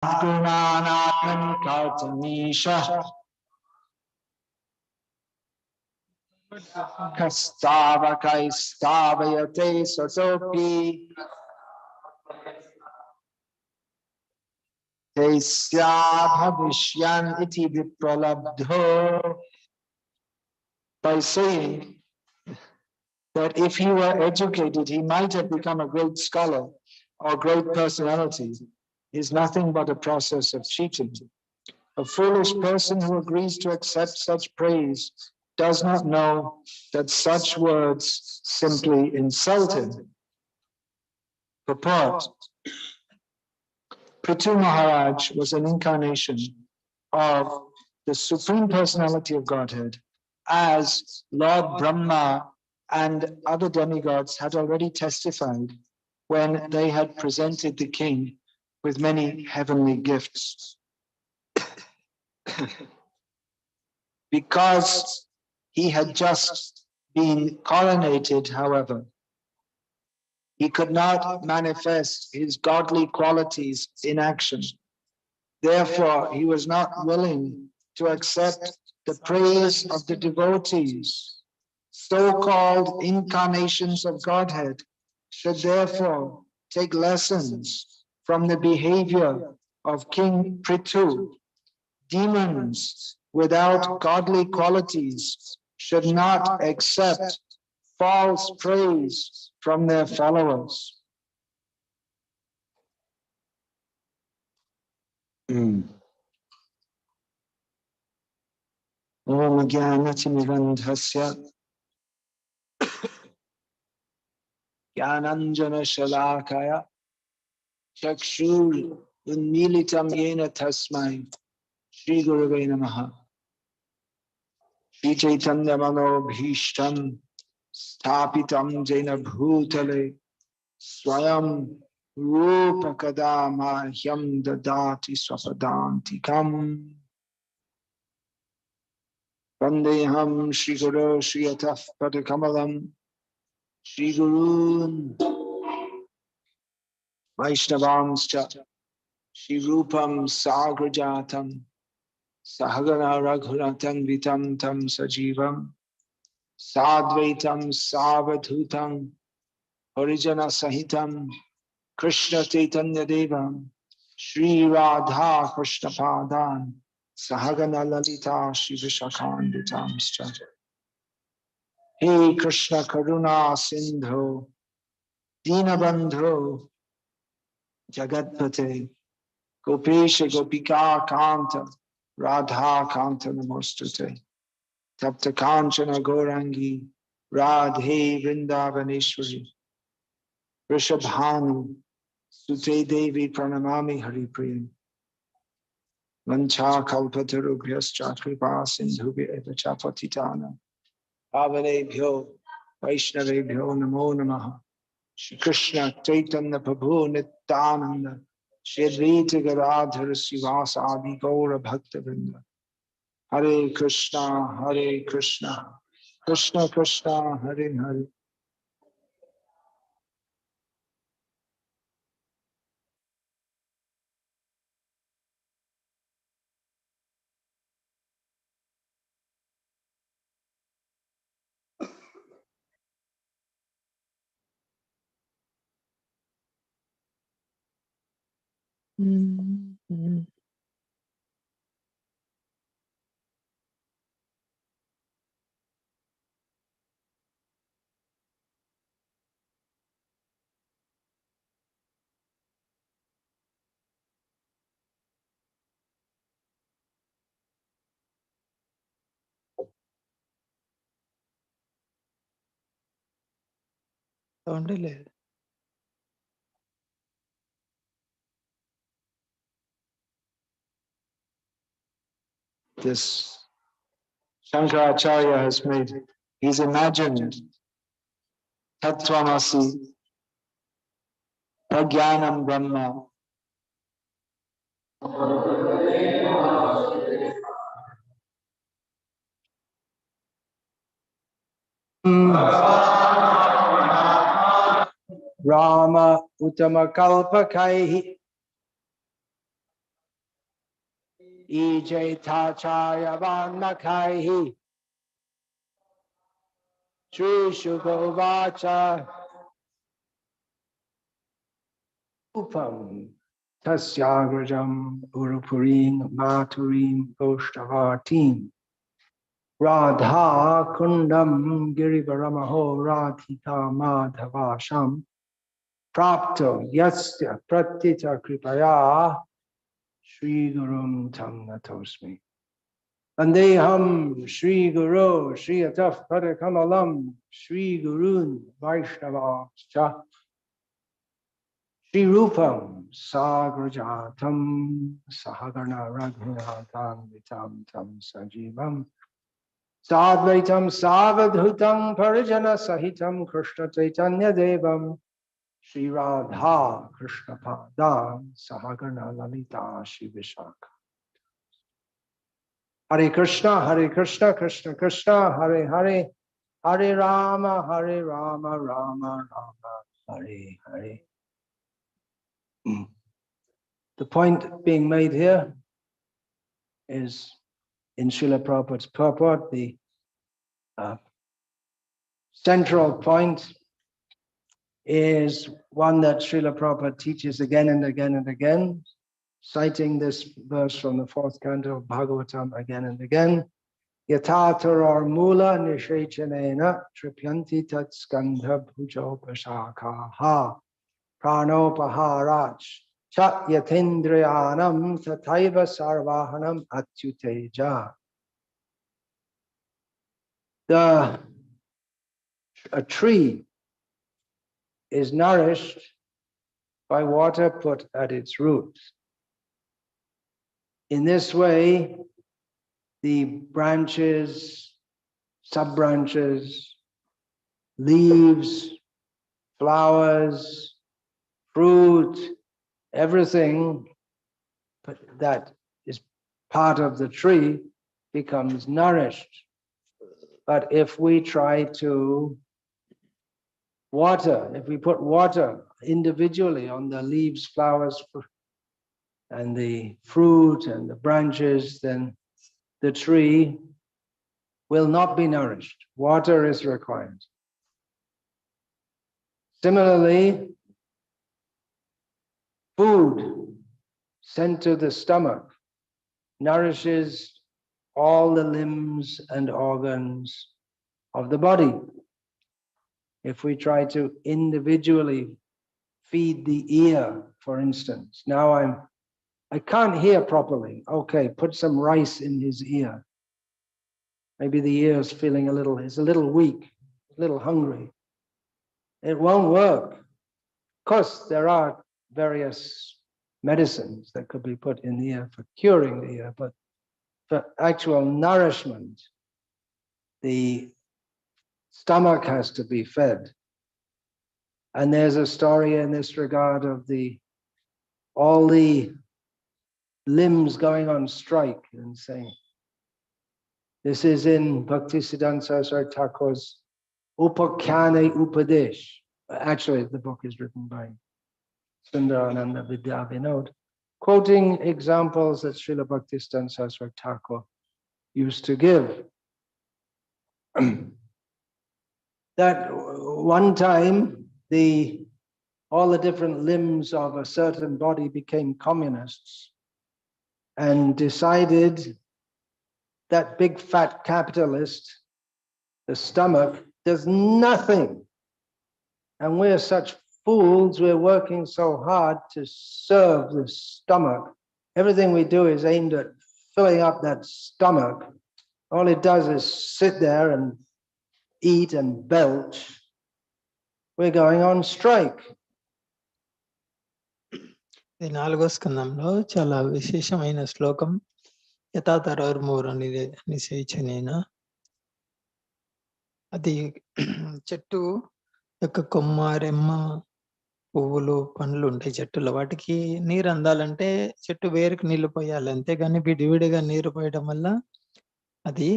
Gunanatman Kartanisha Kastavakaistavayate Sotopi Tesyabhavishyan iti vipralabdho, by saying that if he were educated, he might have become a great scholar or great personality, is nothing but a process of cheating. A foolish person who agrees to accept such praise does not know that such words simply insult him. Purport. Prithu Maharaj was an incarnation of the Supreme Personality of Godhead, as Lord Brahma and other demigods had already testified when they had presented the king with many heavenly gifts. Because he had just been coronated, however, he could not manifest his godly qualities in action. Therefore, he was not willing to accept the praise of the devotees. So-called incarnations of Godhead should therefore take lessons from the behavior of King Prithu. Demons without godly qualities should not accept false praise from their followers. Om Jnanatimivandhasya Jnananjana Shalakaya Chakshur Unmilitam Yena Tasmai Shri Gurave Namaha. Shri Chaitanya Mano Bhishtam Sthapitam Jena Bhutale Swayam Rupa Kadama Hyam Dadati Swapadantikam Vandeham Shri Guru Shri Ataf Padakamalam Shri Gurun Vaishnavamscha Shri Rupam Sagrajatam Sahagana Raghunatan Vitam Tam Sajivam Sadvaitam Savadhutam Harijana Sahitam Krishna Chaitanya Devam Shri Radha Krishna Padan Sahagana Lalita Shri Vishakhanditamscha. Hey Krishna Karuna Sindhu Dinabandhu Jagatpate Gopesha Gopika Kanta Radha Kanta Namostute Tapta Kanchana Gorangi Radhe Vrindavaneshwari Rishabhanu Sute Devi Pranamami Haripriya Vancha Kalpatarubhyascha Kripa Sindhubhya Eva Cha Patitana Pavanebhyo Vaishnavebhyo Namo Namaha. Shri Krishna Chaitanya Prabhu Nityananda Shri Advaita Gadadhar Sivasa Adi Gaura Bhakta Vrinda. Hare Krishna Krishna Krishna Hare Hare. This Shankaracharya has made, he's imagined Tattvamasi, Prajnanam Brahma. Rama Uttama Kalpakaihi Ije tachaya vanmakaihi Shri Shugovacha Upam Tasyagrajam Urupurim Maturim Goshtavatim Radha Kundam Girivaramaho Radhika Madhavasham Prapto Yasya Pratita Kripaya Shri Gurum Tam Natosmi Vandeham Shri Guru Shri Ataf Padakamalam Shri Gurun Vaishnavascha Shri Rupam Sagrajatam Sahagana Raghunatham Vitam Tam Sajivam Sadvaitam Savadhutam Parijana Sahitam Krishna Chaitanya Devam Shri Radha Krishna Padam Sahagana Lalita Shri Vishaka Hare Krishna, Krishna Krishna, Hare Hare, Hare Rama, Rama Rama, Hare Hare. The point being made here is in Srila Prabhupada's purport, the central point is one that Srila Prabhupada teaches again and again and again, citing this verse from the 4th canto of Bhagavatam again and again. Yatatar mula nishechanena tripyanti tat skandha bhujopashakaha pranopaharach chat yatindriyanam tataiva sarvahanam atyuteja. A tree is nourished by water put at its roots. In this way, the branches, sub-branches, leaves, flowers, fruit, everything that is part of the tree becomes nourished. But if we try to water, if we put water individually on the leaves, flowers, and the fruit and the branches, then the tree will not be nourished. Water is required. Similarly, food sent to the stomach nourishes all the limbs and organs of the body. If we try to individually feed the ear, for instance, now I can't hear properly. Okay, put some rice in his ear. Maybe the ear is feeling is a little weak, a little hungry. It won't work. Of course, there are various medicines that could be put in the ear for curing the ear, but for actual nourishment, the stomach has to be fed. And there's a story in this regard of all the limbs going on strike and saying, this is in Bhaktisiddhanta Saraswati Thakur's Upakhane Upadesh. Actually, the book is written by Sundarananda Vidya Vinod, quoting examples that Srila Bhaktisiddhanta Saraswati Thakur used to give. That one time, all the different limbs of a certain body became communists and decided that big fat capitalist, the stomach, does nothing. And we're such fools, we're working so hard to serve the stomach. Everything we do is aimed at filling up that stomach. All it does is sit there and eat and belch. We're going on strike. ఈ 4వ స్కందంలో చాలా విశేషమైన శ్లోకం యథాతరోర్మూర నిషేచనేన. అది చెట్టు యొక్క కొమ్మ, రెమ్మ, పువ్వులు, పండ్లు ఉంటాయి చెట్టులో. వాటికి నీరు అందాలంటే చెట్టు వేరుకి నీళ్లు పోయాలి. అంతేగాని విడివిడిగా నీరు పోయడం వల్ల అది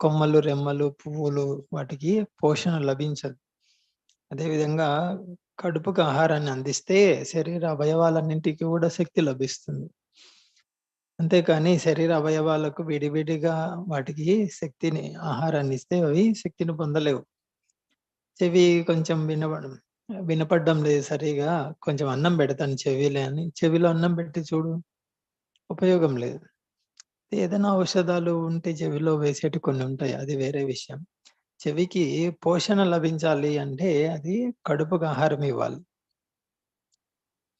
కొమ్మలు, రెమ్మలు, పువ్వులు వాటికి పోషణ లభించదు. అదేవిధంగా కడుపుకు ఆహారాన్ని అందిస్తే శరీర అవయవాలన్నింటికి కూడా శక్తి లభిస్తుంది. అంతేకాని శరీర అవయవాలకు విడివిడిగా వాటికి శక్తిని ఆహారాన్ని ఇస్తే అవి శక్తిని పొందలేవు. చెవి కొంచెం వినపడడం లేదు సరిగా, కొంచెం అన్నం పెడతాను చెవిలో అని చెవిలో అన్నం పెట్టి చూడు, ఉపయోగం లేదు. ఏదైనా ఔషధాలు ఉంటే చెవిలో వేసేటివి కొన్ని ఉంటాయి, అది వేరే విషయం. చెవికి పోషణ లభించాలి అంటే అది కడుపుకి ఆహారం ఇవ్వాలి.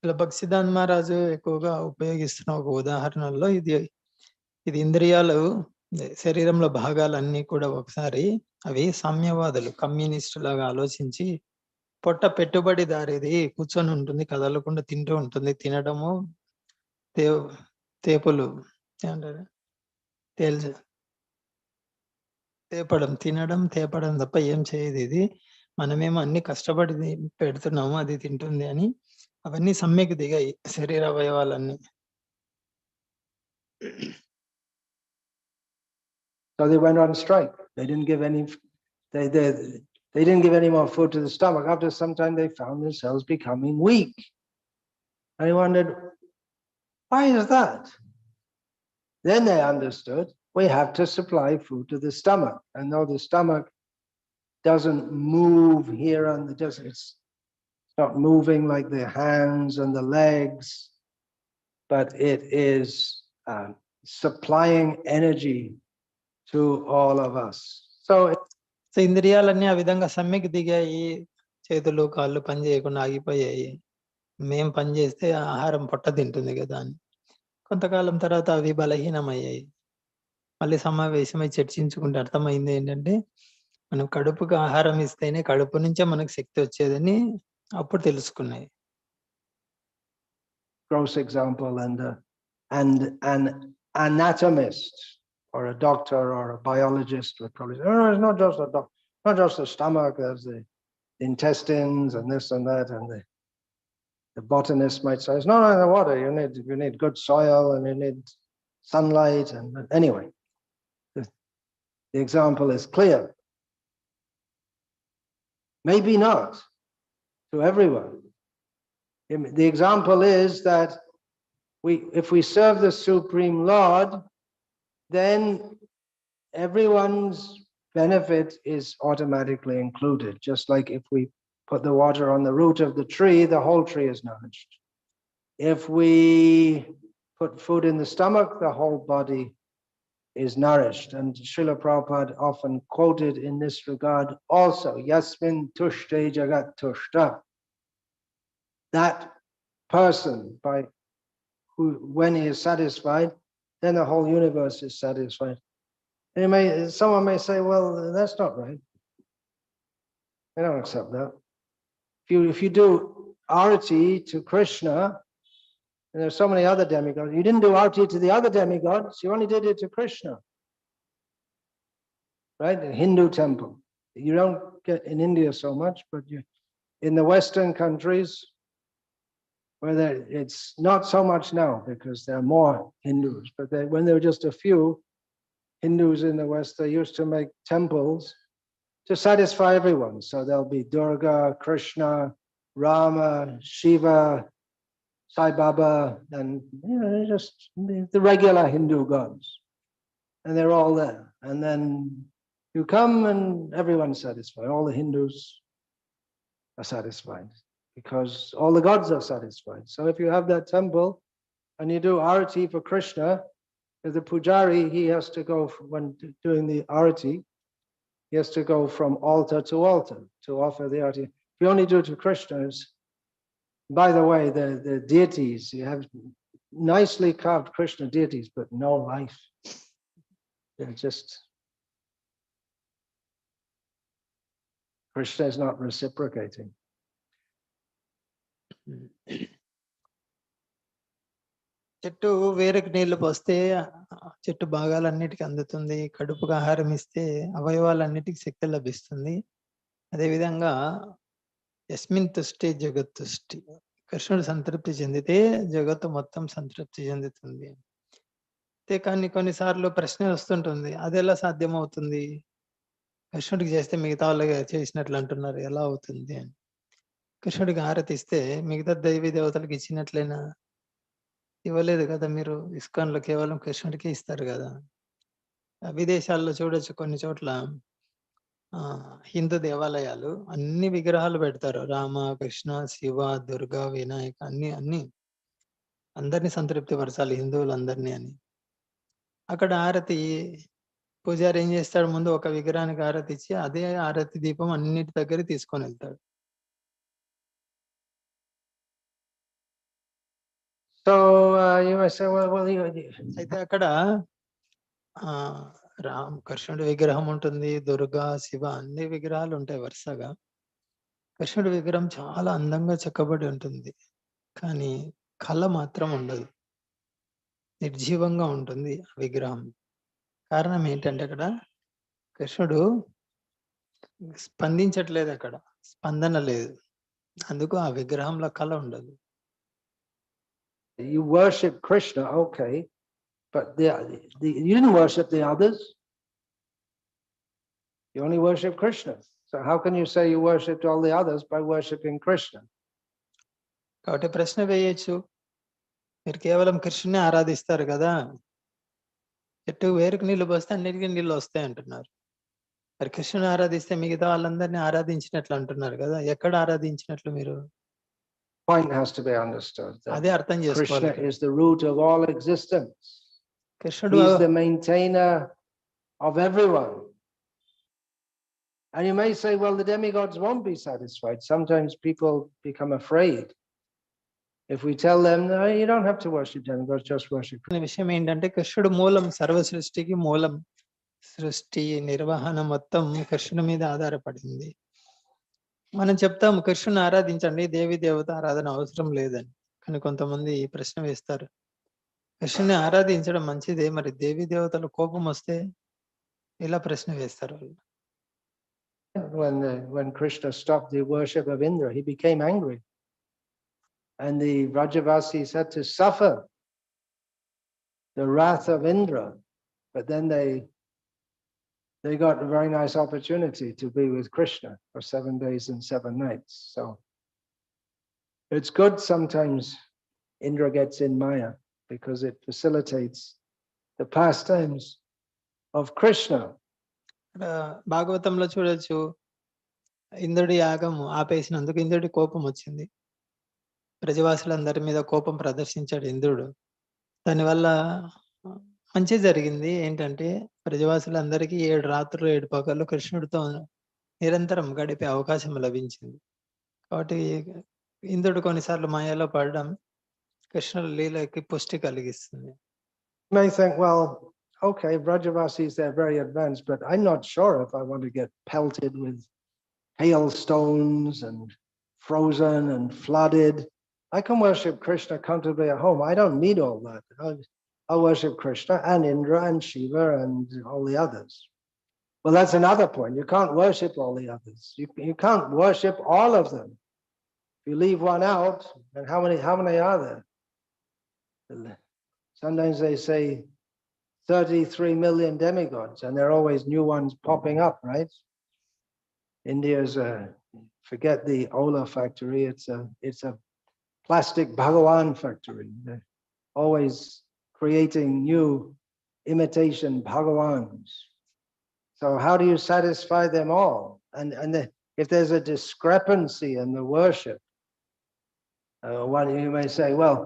ఇలా భక్సిద్ధాంత్ మహారాజు ఎక్కువగా ఉపయోగిస్తున్న ఒక ఉదాహరణలో ఇది ఇంద్రియాలు, శరీరంలో భాగాలన్నీ కూడా ఒకసారి అవి సామ్యవాదులు, కమ్యూనిస్టు లాగా ఆలోచించి పొట్ట పెట్టుబడిదారిది కూర్చొని ఉంటుంది, కదలకుండా తింటూ ఉంటుంది. తినడము, తే తేపులు ఏమంటారు, తేల్చ తేపడం, తినడం, తేపడం తప్ప ఏం చేయదు ఇది. మనమేమో అన్ని కష్టపడి పెడుతున్నాము, అది తింటుంది అని అవన్నీ సమ్మెకు దిగాయి శరీర అవయవాలన్నీ. So they went on strike. They didn't give any. They didn't give any more food to the stomach. After some time, they found themselves becoming weak. And they wondered, why is that? Then they understood we have to supply food to the stomach, and though the stomach doesn't move here on the it's not moving like the hands and the legs, but it is supplying energy to all of us. So ఇంద్రియాలన్నీ ఆ విధంగా సమ్మెకు దిగాయి. చేతులు కాళ్ళు పని చేయకుండా ఆగిపోయాయి. మేం పని చేస్తే ఆహారం పొట్ట తింటుంది కదా అని. కొంతకాలం తర్వాత అవి బలహీనమయ్యాయి. మళ్ళీ సమావేశమై చర్చించుకుంటే అర్థమైంది ఏంటంటే, మనం కడుపుకి ఆహారం ఇస్తేనే కడుపు నుంచే మనకు శక్తి వచ్చేదని అప్పుడు తెలుసుకున్నాయి. Gross example, and an anatomist or a doctor or a biologist would probably say, no, it's not just the stomach, there's the intestines and this and that, and the botanist might say, it's not only the water, you need good soil and you need sunlight, and anyway, the example is clear. Maybe not to everyone. The example is that if we serve the Supreme Lord, then everyone's benefit is automatically included. Just like if we put the water on the root of the tree, the whole tree is nourished. If we put food in the stomach, the whole body is nourished. And Srila Prabhupada often quoted in this regard also, Yasmin tushte jagat tushta. That person, when he is satisfied, then the whole universe is satisfied. Someone may say, well, that's not right. I don't accept that. If you do arati to Krishna, and there's so many other demigods, you didn't do arati to the other demigods, you only did it to Krishna. Right? The Hindu temple. You don't get in India so much, but in the Western countries, where it's not so much now because there are more Hindus, but when there were just a few Hindus in the West, they used to make temples to satisfy everyone. So there'll be Durga, Krishna, Rama, Shiva, Sai Baba, and just the regular Hindu gods. And they're all there. And then you come and everyone's satisfied. All the Hindus are satisfied, because all the gods are satisfied. So if you have that temple and you do arati for Krishna, if the pujari, he has to go, when doing the arati, he has to go from altar to altar to offer the arati. If you only do it to Krishna, by the way, the deities, you have nicely carved Krishna deities, but no life. They're just, Krishna is not reciprocating. చెట్టు వేరుకు నీళ్లు పోస్తే చెట్టు భాగాలన్నిటికీ అందుతుంది. కడుపుకు ఆహారం ఇస్తే అవయవాలన్నిటికీ శక్తి లభిస్తుంది. అదేవిధంగా యస్మిన్ తుష్టి జగత్ తుష్టి, కృష్ణుడు సంతృప్తి చెందితే జగత్తు మొత్తం సంతృప్తి చెందుతుంది. అంతే కానీ కొన్నిసార్లు ప్రశ్న వస్తుంటుంది, అది ఎలా సాధ్యమవుతుంది? కృష్ణుడికి చేస్తే మిగతా వాళ్ళకి చేసినట్లు అంటున్నారు, ఎలా అవుతుంది అని. కృష్ణుడికి హారతి ఇస్తే మిగతా దైవీ దేవతలకు ఇచ్చినట్లేనా? ఇవ్వలేదు కదా మీరు. ఇస్కాన్‌లో కేవలం కృష్ణుడికే ఇస్తారు గదా! విదేశాల్లో చూడొచ్చు కొన్ని చోట్ల హిందూ దేవాలయాలు అన్ని విగ్రహాలు పెడతారు. రామ, కృష్ణ, శివ, దుర్గా, వినాయక అన్ని అందరిని సంతృప్తి పరచాలి హిందువులందరిని అని. అక్కడ హారతి పూజారి ఏం చేస్తాడు, ముందు ఒక విగ్రహానికి హారతి ఇచ్చి అదే హారతి దీపం అన్నిటి దగ్గరికి తీసుకొనెళ్తాడు. So you may say, well, అయితే అక్కడ కృష్ణుడి విగ్రహం ఉంటుంది, దుర్గా, శివ అన్ని విగ్రహాలు ఉంటాయి వరుసగా. కృష్ణుడి విగ్రహం చాలా అందంగా చెక్కబడి ఉంటుంది. కానీ కళ మాత్రం ఉండదు. నిర్జీవంగా ఉంటుంది ఆ విగ్రహం. కారణం ఏంటంటే అక్కడ కృష్ణుడు స్పందించట్లేదు అక్కడ. స్పందన లేదు. అందుకు ఆ విగ్రహంలో కళ ఉండదు. you worship Krishna, okay, but you didn't worship the others. You only worship Krishna. So how can you say you worshipped all the others by worshiping Krishna? కాబట్టి ప్రశ్న వేయొచ్చు, మీరు కేవలం కృష్ణుని ఆరాధిస్తారు కదా, చెట్టు వేరుకు నీళ్లు పోస్తే అన్నిటికీ నీళ్లు వస్తాయి అంటున్నారు. మరి కృష్ణుని ఆరాధిస్తే మిగతా వాళ్ళందరినీ ఆరాధించినట్లు అంటున్నారు కదా, ఎక్కడ ఆరాధించినట్లు మీరు? Point has to be understood. అదే అర్థం చేసుకోవాలి. Krishna is the root of all existence. కృష్ణుడు He's the maintainer of everyone. And you may say, well, the demigods won't be satisfied. Sometimes people become afraid. If we tell them, no, you don't have to worship demigods, just worship Krishna. విషయం ఏంటంటే కృష్ణుడు మూలం, సర్వ సృష్టికి మూలం. సృష్టి నిర్వహణ మొత్తం కృష్ణుడి మీద ఆధారపడింది. మనం చెప్తాం కృష్ణుని ఆరాధించండి, దేవి దేవత ఆరాధన అవసరం లేదని. కానీ కొంతమంది ప్రశ్న వేస్తారు, కృష్ణుని ఆరాధించడం మంచిదే, మరి దేవి దేవతల కోపం వస్తే ఇలా ప్రశ్న వేస్తారు వాళ్ళు. When Krishna stopped the worship of Indra, he became angry. And the Vrajavasis had to suffer the wrath of Indra. But then they got a very nice opportunity to be with Krishna for 7 days and 7 nights. So it's good sometimes Indra gets in Maya because it facilitates the pastimes of Krishna. భాగవతంలో చూడొచ్చు, ఇంద్రుడి యాగం ఆపేసినందుకు ఇంద్రుడి కోపం వచ్చింది. ప్రజవాసులందరి మీద కోపం ప్రదర్శించాడు ఇంద్రుడు. దానివల్ల మంచి జరిగింది. ఏంటంటే ప్రజవాసులందరికీ 7 రాత్రులు 7 పగళ్ళు కృష్ణుడితో నిరంతరం గడిపే అవకాశం లభించింది. కాబట్టి ఇంద్రుడు కొన్నిసార్లు మాయలో పడడం కృష్ణుడి లీలకి పుష్టి కలిగిస్తుంది. You may think, well, okay, Vrajavasis, they're very advanced, but I'm not sure if I want to get pelted with hailstones and frozen and flooded. I can worship Krishna comfortably at home. I don't need all that. I'll worship Krishna and Indra and Shiva and all the others. Well, that's another point. You can't worship all the others. You can't worship all of them. If you leave one out, then how many are there? Sometimes they say 33 million demigods, and there are always new ones popping up, right? India's forget the Ola factory. It's a plastic Bhagavan factory. They're always creating new imitation Bhagavans. So how do you satisfy them all? And if there's a discrepancy in the worship, you may say, well,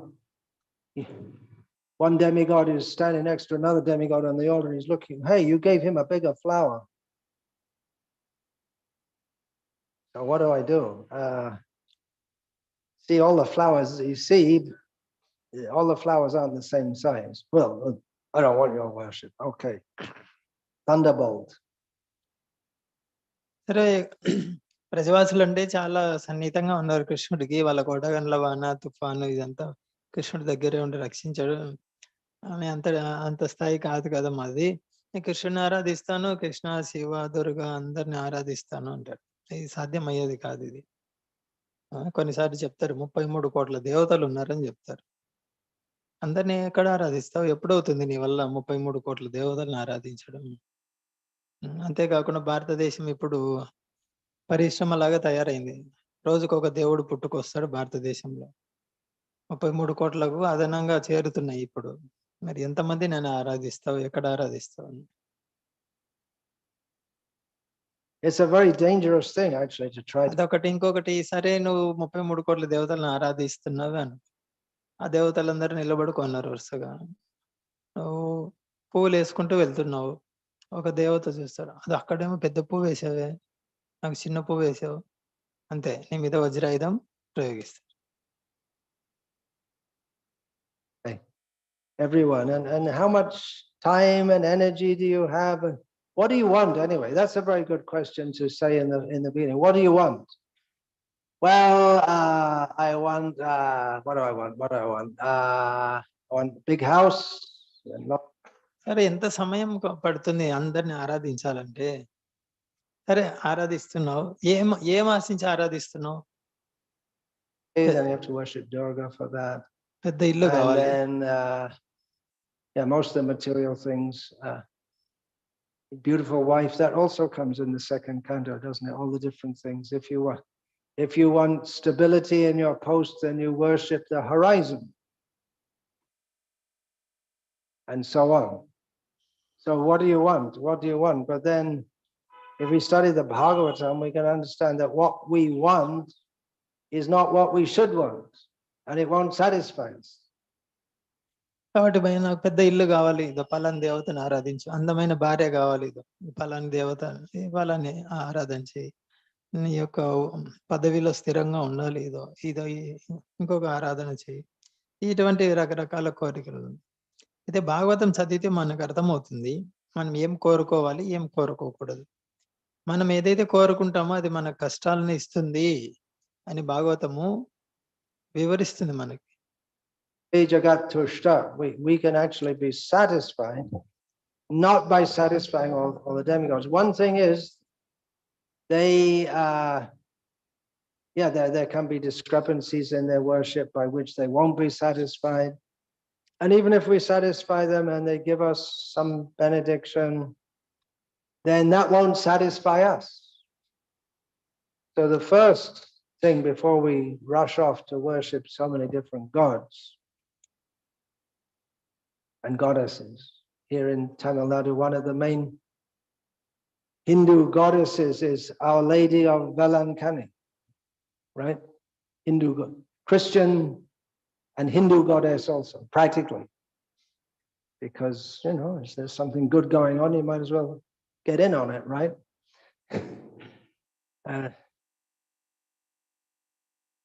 one demigod is standing next to another demigod on the altar. He's looking, hey, you gave him a bigger flower. So what do? See, all the flowers you see, all the flowers aren't the same size. Well, I don't want your worship. Okay. Thunderbolt. సరే, ప్రజవాసులు అంటే చాలా సన్నిహితంగా ఉన్నారు కృష్ణుడికి. వాళ్ళ కొడగండ్ల వాన, తుఫాను ఇదంతా కృష్ణుడి దగ్గరే ఉండి రక్షించాడు. అని అంత స్థాయి కాదు కదా మాది. నేను కృష్ణుని ఆరాధిస్తాను, కృష్ణ, శివ, దుర్గా అందరిని ఆరాధిస్తాను అంటాడు. ఇది సాధ్యం అయ్యేది కాదు ఇది. కొన్నిసార్లు చెప్తారు 33 కోట్ల దేవతలు ఉన్నారని చెప్తారు. అందరినీ ఎక్కడ ఆరాధిస్తావు? ఎప్పుడవుతుంది నీ వల్ల 33 కోట్ల దేవతలను ఆరాధించడం? అంతేకాకుండా భారతదేశం ఇప్పుడు పరిశ్రమ లాగా తయారైంది. రోజుకొక దేవుడు పుట్టుకొస్తాడు భారతదేశంలో. 33 కోట్లకు అదనంగా చేరుతున్నాయి ఇప్పుడు. మరి ఎంతమంది నన్ను ఆరాధిస్తావు? ఎక్కడ ఆరాధిస్తావు? It's a very dangerous thing actually to try to. అదొకటి. ఇంకొకటి, సరే నువ్వు 33 కోట్ల దేవతలను ఆరాధిస్తున్నావు అని. ఆ దేవతలందరూ నిలబడుకున్నారు వరుసగా. నువ్వు పువ్వులు వేసుకుంటూ వెళ్తున్నావు. ఒక దేవత చూస్తాడు, అది అక్కడేమో పెద్ద పువ్వు వేసావే, నాకు చిన్న పువ్వు వేసావు, అంతే నీ మీద వజ్రాయుధం ప్రయోగిస్తాడు. Everyone, and how much time and energy do you have, and what do you want anyway? That's a very good question to say in the beginning. What do you want? Well, I want, what do I want? What do I want? I want a big house. సరే, ఎంత సమయం పడుతుంది అందరిని ఆరాధించాలంటే? సరే, ఆరాధిస్తున్నావు, ఏం ఆశించి ఆరాధిస్తున్నావు? Then you have to worship Durga for that. పెద్ద ఇల్లు కావాలి. And then, yeah, most of the material things. Beautiful wife, that also comes in the second canto, doesn't it? All the different things. If you want stability in your post, then you worship the horizon, and so on. So what do you want? What do you want? But then, if we study the Bhagavatam, we can understand that what we want is not what we should want, and it won't satisfy us. కాబట్టి భయ, నాకు పెద్ద ఇల్లు కావాలి, ఇదో పలాని దేవతను ఆరాధించు. అందమైన భార్య కావాలి, ఇదో పలాని దేవత పలాని ఆరాధించి. నీ యొక్క పదవిలో స్థిరంగా ఉండాలి, ఇదో ఇంకొక ఆరాధన చేయి. ఇటువంటి రకరకాల కోరికలు. అయితే భాగవతం చదివితే మనకు అర్థమవుతుంది మనం ఏం కోరుకోవాలి, ఏం కోరుకోకూడదు. మనం ఏదైతే కోరుకుంటామో అది మన కష్టాలను ఇస్తుంది అని భాగవతము వివరిస్తుంది మనకి. We can actually be satisfied not by satisfying all the demigods. One thing is, there can be discrepancies in their worship by which they won't be satisfied. And even if we satisfy them and they give us some benediction, then that won't satisfy us. So the first thing before we rush off to worship so many different gods and goddesses, here in Tamil Nadu, one of the main Hindu goddesses is Our Lady of Velankani, right? Christian and Hindu goddess also, practically. Because, if there's something good going on, you might as well get in on it, right?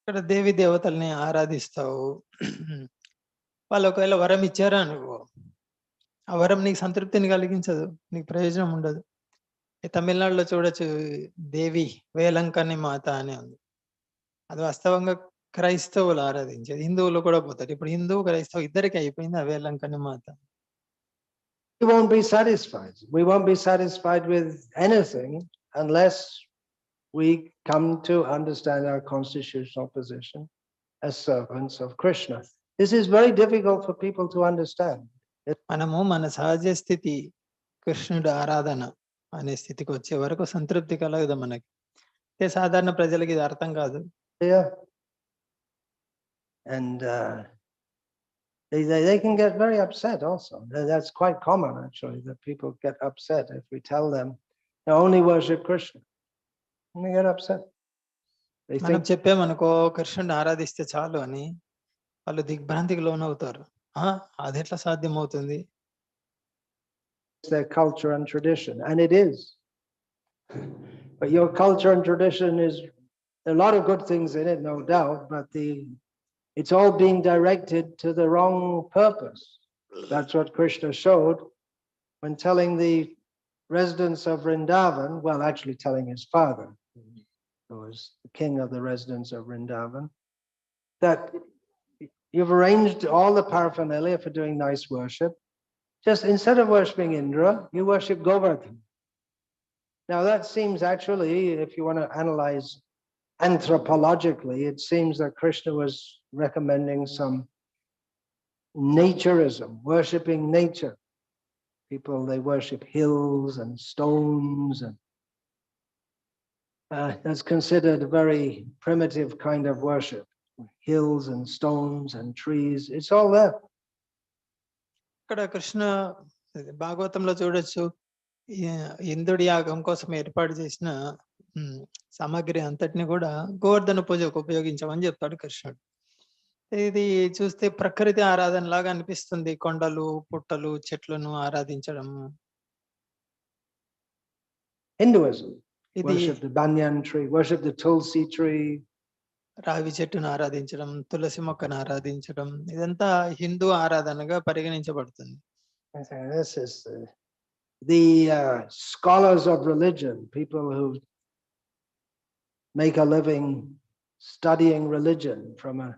ఇక్కడ దేవి దేవతల్ని ఆరాధిస్తావు, వాళ్ళు ఒకవేళ వరం ఇచ్చారా నువ్వు, ఆ వరం నీకు సంతృప్తిని కలిగించదు, నీకు ప్రయోజనం ఉండదు. తమిళనాడులో చూడొచ్చు, దేవి వేలంకని మాత అని ఉంది. అది వాస్తవంగా క్రైస్తవులు ఆరాధించేది, హిందువులు కూడా పోతారు. ఇప్పుడు హిందూ క్రైస్తవు ఇద్దరికి అయిపోయింది ఆ వేలంకని మాత. We won't be satisfied. We won't be satisfied with anything unless we come to understand our constitutional position as servants of Krishna. This is very difficult for people to understand. మనము మన సహజ స్థితి కృష్ణుడు ఆరాధన అనే స్థితికి వచ్చే వరకు సంతృప్తి కలగదు మనకి. సాధారణ ప్రజలకి ఇది అర్థం కాదు. Yeah. And they can get very upset also. That's quite common actually, that people get upset if we tell them to only worship Krishna. And they get upset. మనం చెప్పామనుకో కృష్ణుడిని ఆరాధిస్తే చాలు అని, వాళ్ళు దిగ్భ్రాంతికి లోనవుతారు. అది ఎట్లా సాధ్యం అవుతుంది? It's their culture and tradition, and it is. But your culture and tradition is a lot of good things in it, no doubt, but it's all being directed to the wrong purpose. That's what Krishna showed when telling the residents of Vrindavan, well, actually telling his father, who was the king of the residents of Vrindavan, that you've arranged all the paraphernalia for doing nice worship. Just instead of worshipping Indra, you worship Govardhan. Now that seems actually, if you want to analyze anthropologically, it seems that Krishna was recommending some naturism, worshipping nature. People, they worship hills and stones, and that's considered a very primitive kind of worship. hills and stones and trees. It's all there. ఇక్కడ కృష్ణ భాగవతంలో చూడొచ్చు ఇంద్రుడి యాగం కోసం ఏర్పాటు చేసిన సామాగ్రి అంతటిని కూడా గోవర్ధన పూజకు ఉపయోగించమని చెప్తాడు కృష్ణుడు. ఇది చూస్తే ప్రకృతి ఆరాధన లాగా అనిపిస్తుంది. కొండలు, పుట్టలు, చెట్లను ఆరాధించడం. Hinduism, ఇది worship the banyan tree, worship the tulsi tree. రావి చెట్టును ఆరాధించడం, తులసి మొక్కను ఆరాధించడం, ఇదంతా హిందూ ఆరాధనగా పరిగణించబడుతుంది. This is the scholars of religion, people who make a living studying religion from a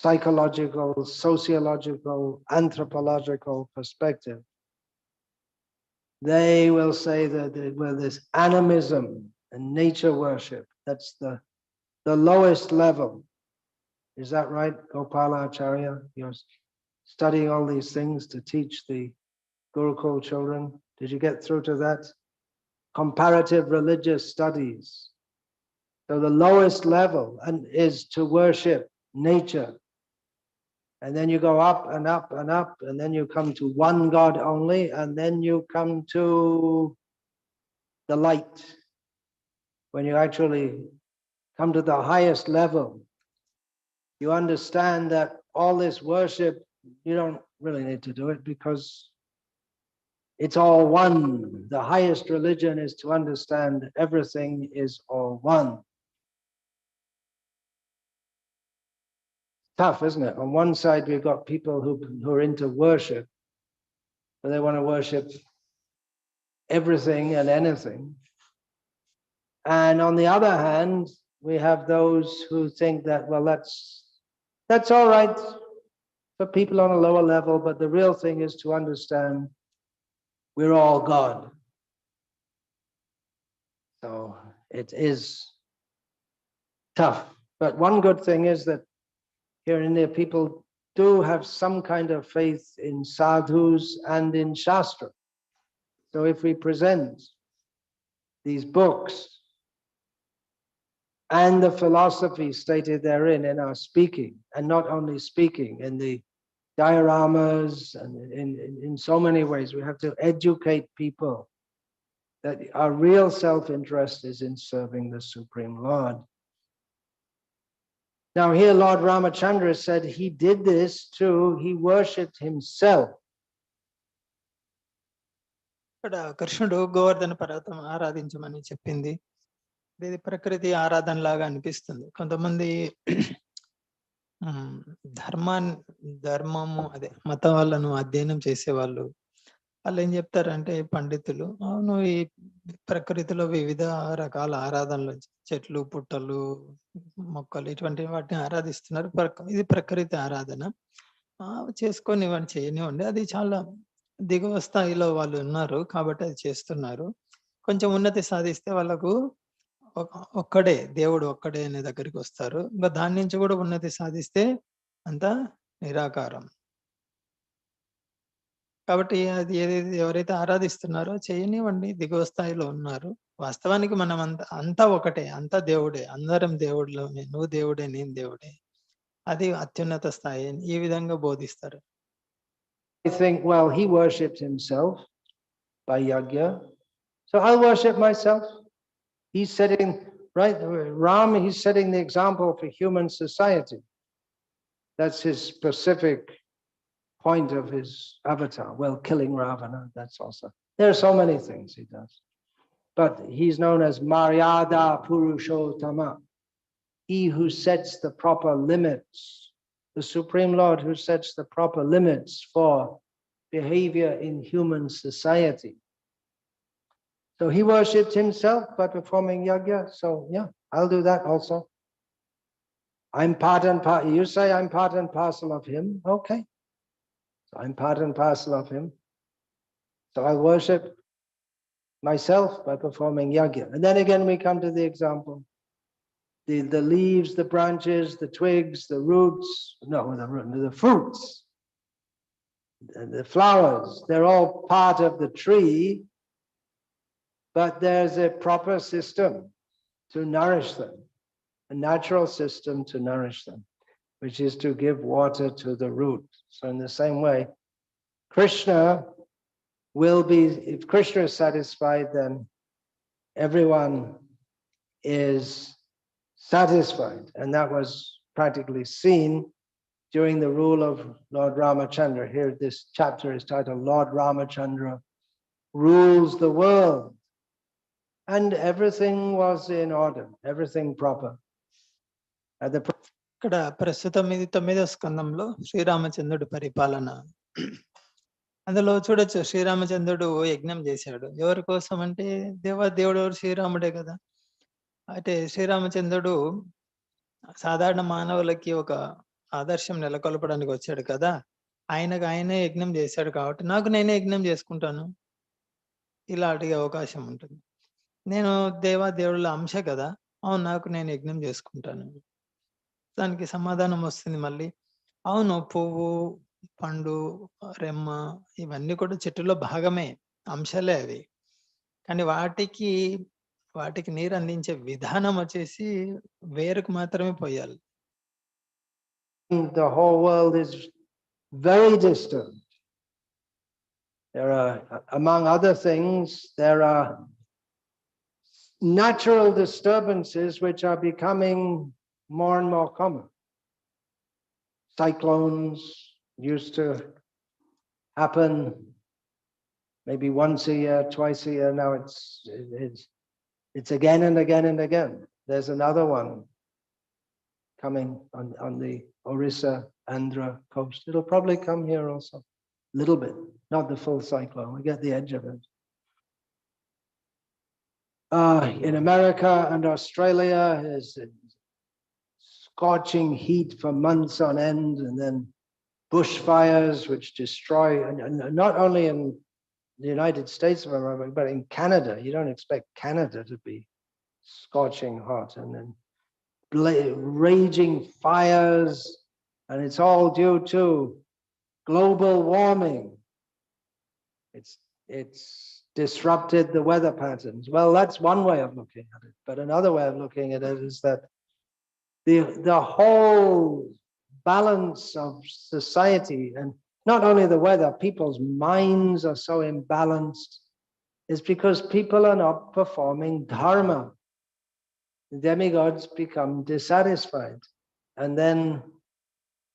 psychological, sociological, anthropological perspective. They will say that this animism and nature worship, that's the lowest level. Is that right, Gopala Acharya? You're studying all these things to teach the Gurukul children. Did you get through to that? Comparative religious studies. So the lowest level is to worship nature. And then you go up and up and up, and then you come to one God only, and then you come to the light. When you actually come to the highest level, you understand that all this worship, you don't really need to do it because it's all one. The highest religion is to understand everything is all one. Tough, isn't it? On one side, we've got people who are into worship, but they want to worship everything and anything. And on the other hand, we have those who think that, well, that's all right for people on a lower level, but the real thing is to understand we're all God. So it is tough. But one good thing is that here in India, people do have some kind of faith in sadhus and in Shastra. So if we present these books and the philosophy stated therein in our speaking, and not only speaking, in the dioramas and in so many ways, we have to educate people that our real self-interest is in serving the Supreme Lord. Now here Lord Ramachandra said he did this too, he worshipped himself. ఇక్కడ కృష్ణుడు గోవర్ధన పర్వతం ఆరాధించమని చెప్పింది. ఇది ప్రకృతి ఆరాధన లాగా అనిపిస్తుంది. కొంతమంది ధర్మము అదే మత వాళ్ళను అధ్యయనం చేసేవాళ్ళు, వాళ్ళు ఏం చెప్తారంటే పండితులు, అవును ఈ ప్రకృతిలో వివిధ రకాల ఆరాధనలు, చెట్లు, పుట్టలు, మొక్కలు, ఇటువంటి వాటిని ఆరాధిస్తున్నారు. ఇది ప్రకృతి ఆరాధన, చేసుకొనివ్వండి, చేయనివ్వండి. అది చాలా దిగువ స్థాయిలో వాళ్ళు ఉన్నారు కాబట్టి అది చేస్తున్నారు. కొంచెం ఉన్నతి సాధిస్తే వాళ్ళకు ఒక్కడే దేవుడు ఒక్కడే అనే దగ్గరికి వస్తారు. ఇంకా దాని నుంచి కూడా ఉన్నతి సాధిస్తే అంతా నిరాకారం. కాబట్టి అది ఎవరైతే ఆరాధిస్తున్నారో చేయనివ్వండి, దిగువ స్థాయిలో ఉన్నారు. వాస్తవానికి మనం అంతా ఒకటే, అంతా దేవుడే, అందరం దేవుడిలోనే, నువ్వు దేవుడే, నేను దేవుడే. అది అత్యున్నత స్థాయి. ఈ విధంగా బోధిస్తారు. I think, well, he worshipped himself by yajna, so I'll worship myself. He's setting, right, Ram, he's setting the example for human society. That's his specific point of his avatar. Well, killing Ravana, that's also. There are so many things he does. But he's known as Maryada Purushottama, he who sets the proper limits, the Supreme Lord who sets the proper limits for behavior in human society. So he worshipped himself by performing yajna. So yeah, I'll do that also. I'm part and parcel. You say I'm part and parcel of him. Okay. So I'm part and parcel of him. So I'll worship myself by performing yajna. And then again, we come to the example. The leaves, the branches, the twigs, the roots, the fruits, the flowers, they're all part of the tree, but there's a proper system to nourish them, a natural system to nourish them. which is to give water to the root. So in the same way, Krishna will be, if Krishna is satisfied, then everyone is satisfied. And that was practically seen during the rule of Lord Ramachandra. Here, this chapter is titled Lord Ramachandra Rules the World. And everything was in order, everything proper. At the ఇక్కడ ప్రస్తుతం ఇది 9వ స్కందంలో శ్రీరామచంద్రుడి పరిపాలన. అందులో చూడొచ్చు శ్రీరామచంద్రుడు యజ్ఞం చేశాడు. ఎవరి కోసం అంటే దేవుడు ఎవరు? శ్రీరాముడే కదా. అయితే శ్రీరామచంద్రుడు సాధారణ మానవులకి ఒక ఆదర్శం నెలకొల్పడానికి వచ్చాడు కదా. ఆయనే యజ్ఞం చేశాడు కాబట్టి నాకు నేనే యజ్ఞం చేసుకుంటాను, ఇలా అడిగే అవకాశం ఉంటుంది. నేను దేవుళ్ళ అంశ కదా, అవును నాకు నేను యజ్ఞం చేసుకుంటాను. దానికి సమాధానం వస్తుంది మళ్ళీ, అవును పువ్వు, పండు, రెమ్మ ఇవన్నీ కూడా చెట్టులో భాగమే, అంశాలే అవి. కానీ వాటికి నీరు అందించే విధానం వచ్చేసి వేరుకు మాత్రమే పోయాలి. The whole world is very disturbed. There are, among other things, there are natural disturbances which are becoming more and more common. Cyclones used to happen maybe once a year, twice a year. Now it's again and again and again. There's another one coming on the Orissa, Andhra coast. It'll probably come here also, a little bit, not the full cyclone. We get the edge of it. In America and Australia, there's scorching heat for months on end, and then bushfires which destroy, and not only in the United States of America, but in Canada. You don't expect Canada to be scorching hot, and then raging fires, and it's all due to global warming. It's disrupted the weather patterns. Well, that's one way of looking at it, but another way of looking at it is that the whole balance of society, and not only the weather, people's minds are so imbalanced, is because people are not performing dharma. The demigods become dissatisfied, and then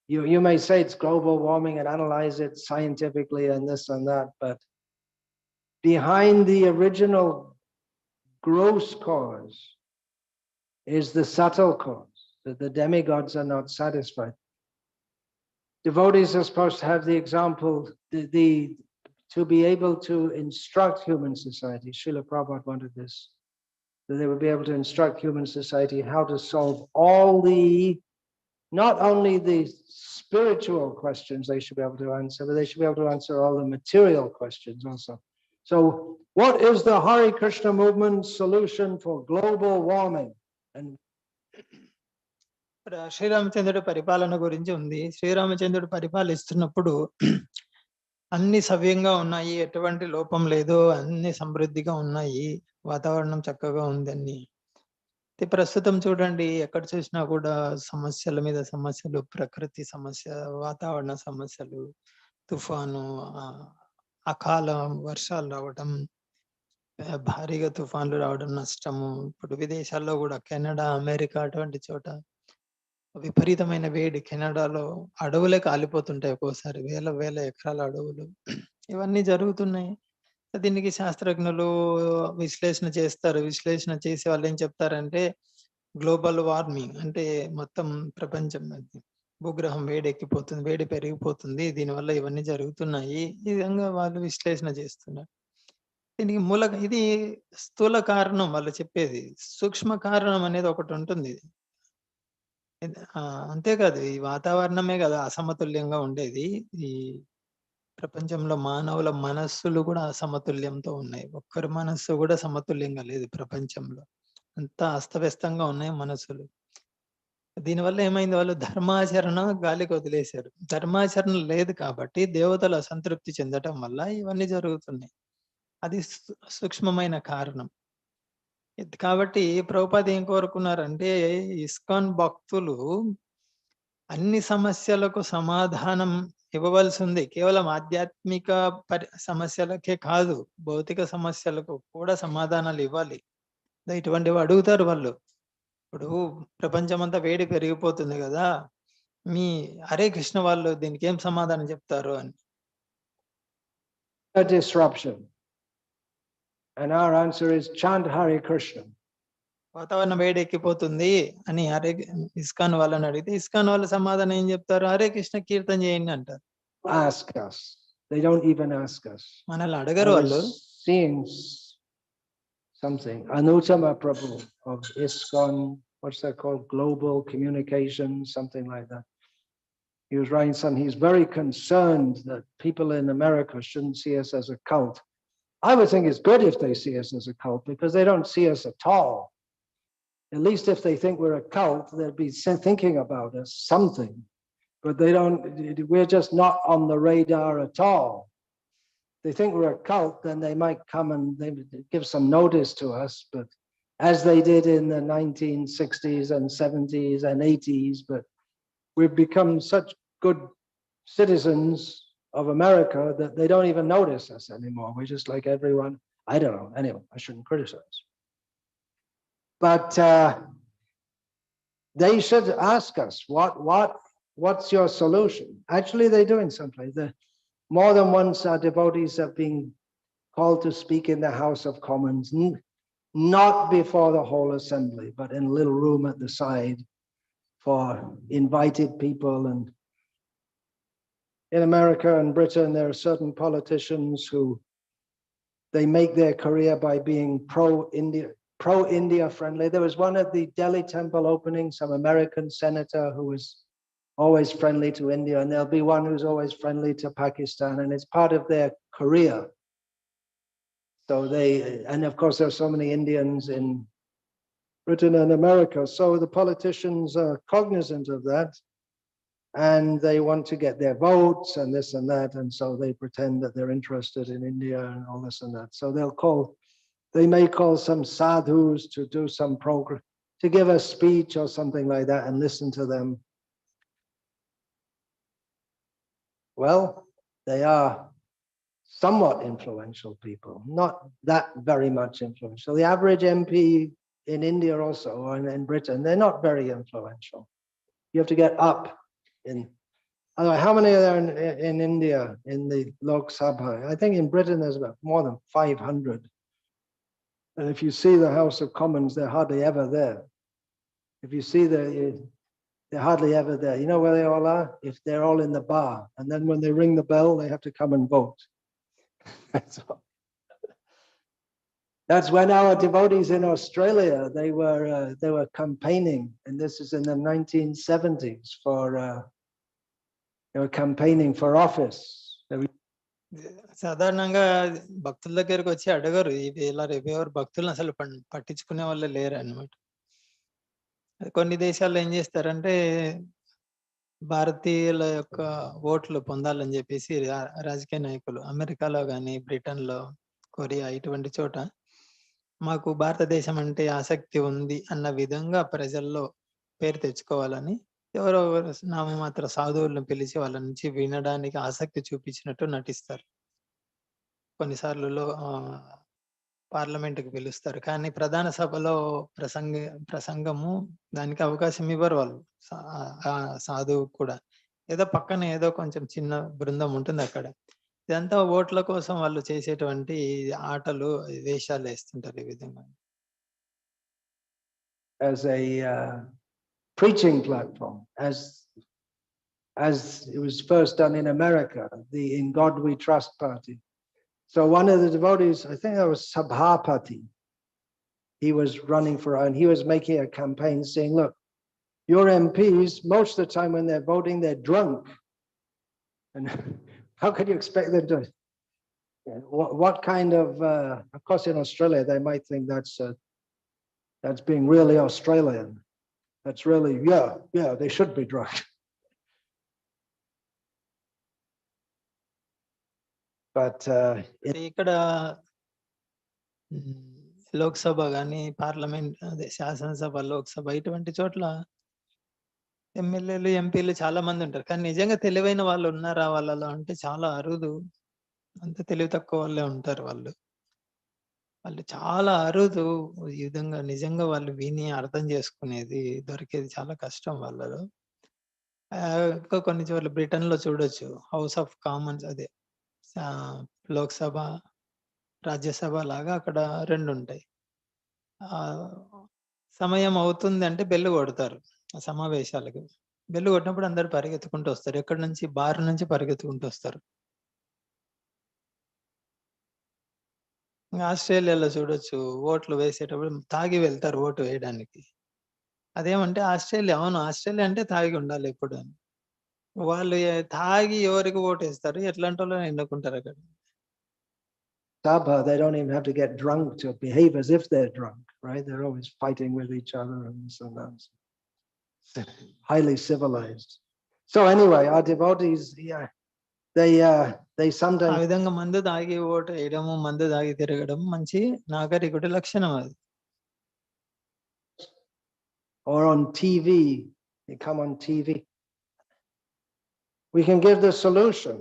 you may say it's global warming and analyze it scientifically and this and that, but behind the original gross cause is the subtle cause, that the demigods are not satisfied. Devotees are supposed to have the example, to be able to instruct human society. Srila Prabhupada wanted this, that they would be able to instruct human society how to solve all not only the spiritual questions they should be able to answer, but they should be able to answer all the material questions also. So, what is the Hare Krishna movement's solution for global warming? And శ్రీరామచంద్రుడి పరిపాలన గురించి ఉంది. శ్రీరామచంద్రుడు పరిపాలిస్తున్నప్పుడు అన్ని సవ్యంగా ఉన్నాయి, ఎటువంటి లోపం లేదు, అన్ని సమృద్ధిగా ఉన్నాయి, వాతావరణం చక్కగా ఉందని. ప్రస్తుతం చూడండి, ఎక్కడ చూసినా కూడా సమస్యల మీద సమస్యలు, ప్రకృతి సమస్య, వాతావరణ సమస్యలు, తుఫాను, అకాల వర్షాలు రావడం, భారీగా తుఫాన్లు రావడం, నష్టము. ఇప్పుడు విదేశాల్లో కూడా కెనడా, అమెరికా అటువంటి చోట విపరీతమైన వేడి. కెనడాలో అడవులే కాలిపోతుంటాయి ఒక్కోసారి, వేల ఎకరాల అడవులు. ఇవన్నీ జరుగుతున్నాయి. దీనికి శాస్త్రజ్ఞులు విశ్లేషణ చేస్తారు. విశ్లేషణ చేసి వాళ్ళు ఏం చెప్తారంటే, గ్లోబల్ వార్మింగ్ అంటే మొత్తం ప్రపంచం భూగ్రహం వేడెక్కిపోతుంది, వేడి పెరిగిపోతుంది, దీనివల్ల ఇవన్నీ జరుగుతున్నాయి. ఈ విధంగా వాళ్ళు విశ్లేషణ చేస్తున్నారు. దీనికి ఇది స్థూల కారణం వాళ్ళు చెప్పేది. సూక్ష్మ కారణం అనేది ఒకటి ఉంటుంది. అంతేకాదు, ఈ వాతావరణమే కదా అసమతుల్యంగా ఉండేది. ఈ ప్రపంచంలో మానవుల మనస్సులు కూడా అసమతుల్యంతో ఉన్నాయి. ఒక్కరి మనస్సు కూడా సమతుల్యంగా లేదు ప్రపంచంలో. అంతా అస్తవ్యస్తంగా ఉన్నాయి మనస్సులు. దీనివల్ల ఏమైంది, వాళ్ళు ధర్మాచరణ గాలికి వదిలేశారు. ధర్మాచరణ లేదు కాబట్టి దేవతలు అసంతృప్తి చెందటం వల్ల ఇవన్నీ జరుగుతున్నాయి. అది సూక్ష్మమైన కారణం. కాబట్టి ప్రభుపాద ఏం కోరుకున్నారంటే, ఇస్కాన్ భక్తులు అన్ని సమస్యలకు సమాధానం ఇవ్వవలసి ఉంది. కేవలం ఆధ్యాత్మిక సమస్యలకే కాదు, భౌతిక సమస్యలకు కూడా సమాధానాలు ఇవ్వాలి. ఇటువంటివి అడుగుతారు వాళ్ళు. ఇప్పుడు ప్రపంచమంతా వేడి పెరిగిపోతుంది కదా, మీ హరే కృష్ణ వాళ్ళు దీనికి ఏం సమాధానం చెప్తారు అని. A disruption. And our answer is chant Hare Krishna. వాతావరణం వేడెక్కిపోతుంది అని ఇస్కాన్ వాళ్ళని అడిగితే ఇస్కాన్ వాళ్ళ సమాధానం ఏం చెప్తారు? హరే కృష్ణ కీర్తన చేయండి అంటారు. Ask us. They don't even ask us. మనల్ని అడగరు వాళ్ళు. Seeing something. Anuttama Prabhu of ISKCON, what's that called? Global Communications, something like that. He was writing something. He's very concerned that people in America shouldn't see us as a cult. I would think it's good if they see us as a cult because they don't see us at all. At least if they think we're a cult, they'll be thinking about us something. But they don't, we're just not on the radar at all. They think we're a cult, then they might come and they give some notice to us, but as they did in the 1960s and 70s and 80s, but we've become such good citizens of America that they don't even notice us anymore. We're just like everyone. I don't know. Anyway, I shouldn't criticize. But they should ask us, what's your solution? Actually, they do in some places. More than once, our devotees have been called to speak in the House of Commons, not before the whole assembly, but in a little room at the side for invited people. And in America and Britain, there are certain politicians who they make their career by being pro-India friendly. There was one at the Delhi temple opening, some American senator who was always friendly to India, and there'll be one who's always friendly to Pakistan, and it's part of their career. So and of course there are so many Indians in Britain and America, so the politicians are cognizant of that, and they want to get their votes and this and that, and so they pretend that they're interested in India and all this and that. So they may call some sadhus to do some program, to give a speech or something like that and listen to them. Well, they are somewhat influential people, not that very much influential. The average MP in India also, and in Britain, they're not very influential. You have to get up in, I don't know, how many are there in India in the Lok Sabha? I think in Britain there's about more than 500. And if you see the House of Commons, they're hardly ever there. If you see they're hardly ever there. You know where they all are? If they're all in the bar. And then when they ring the bell, they have to come and vote. That's when our devotees in Australia, they were campaigning, and this is in the 1970s they were campaigning for office. సాధారణంగా భక్తుల దగ్గరకు వచ్చి అడగరు, ఇలా ఎవరు భక్తులను అసలు పట్టించుకునే వాళ్ళే లేరు అన్నమాట. కొన్ని దేశాల్లో ఏం చేస్తారంటే భారతీయుల యొక్క ఓట్లు పొందాలని చెప్పేసి రాజకీయ నాయకులు అమెరికాలో కానీ బ్రిటన్లో కొరియా ఇటువంటి చోట మాకు భారతదేశం అంటే ఆసక్తి ఉంది అన్న విధంగా ప్రజల్లో పేరు తెచ్చుకోవాలని ఎవరో నామమాత్ర సాధువులను పిలిచి వాళ్ళ నుంచి వినడానికి ఆసక్తి చూపించినట్టు నటిస్తారు. కొన్నిసార్లు పార్లమెంటుకు పిలుస్తారు, కానీ ప్రధాన సభలో ప్రసంగము దానికి అవకాశం ఇవ్వరు వాళ్ళు. సాధువు కూడా ఏదో పక్కన ఏదో కొంచెం చిన్న బృందం ఉంటుంది అక్కడ. ఇదంతా ఓట్ల కోసం వాళ్ళు చేసేటువంటి ఆటలు వేషాలు వేస్తుంటారు ఈ విధంగా. As a preaching platform, as it was first done in America, the In God We Trust party. So one of the devotees, I think that was Sabhapati, he was running for, and he was making a campaign saying, look, your MPs, most of the time when they're voting, they're drunk. And how can you expect them to, what kind of course in Australia, they might think that's being really Australian. That's really, yeah, they should be drunk. But ఇక్కడ లోక్సభ కానీ parliament, అదే శాసనసభ, లోక్సభ ఇటువంటి చోట్ల ఎమ్మెల్యేలు ఎంపీలు చాలా మంది ఉంటారు కానీ నిజంగా తెలివైన వాళ్ళు ఉన్నారా వాళ్ళలో అంటే చాలా అరుదు. అంత తెలివి తక్కువ వాళ్ళే ఉంటారు వాళ్ళు. వాళ్ళు చాలా అరుదు. ఈ విధంగా నిజంగా వాళ్ళు విని అర్థం చేసుకునేది దొరికేది చాలా కష్టం వాళ్ళలో. ఇంకా కొన్ని చోట్ల బ్రిటన్‌లో చూడొచ్చు. హౌస్ ఆఫ్ కామన్స్ అదే లోక్‌సభ, రాజ్యసభ లాగా అక్కడ 2 ఉంటాయి. ఆహ్, సమయం అవుతుందంటే బెల్ కొడతారు ఆ సమావేశాలకు. బెల్ కొట్టినప్పుడు అందరూ పరిగెత్తుకుంటూ వస్తారు. ఎక్కడి నుంచి? బార్ నుంచి పరిగెత్తుకుంటూ వస్తారు. ఇంగ ఆస్ట్రేలియాలో చూడొచ్చు. ఓట్లు వేసేటప్పుడు తాగి వెళ్తారు ఓటు వేయడానికి. అదేమంటే ఆస్ట్రేలియా అవును. ఆస్ట్రేలియా అంటే తాగి ఉండాలి ఎప్పుడూను. వాళ్ళు తాగి ఎవరికి ఓటేస్తారు? ఎట్లాంటోళ్ళని ఎన్నుకుంటారక్కడ. Sabha, they don't even have to get drunk to behave as if they're drunk, right? They're always fighting with each other and this and that. Highly civilized. So anyway, our devotees, yeah, they ఆ sometimes విధంగా మందు తాగి vote వేయడము, మందు తాగి తిరగడం మంచి నాగరికుడి లక్షణం అది. or on TV, they come on TV. We can give the solution.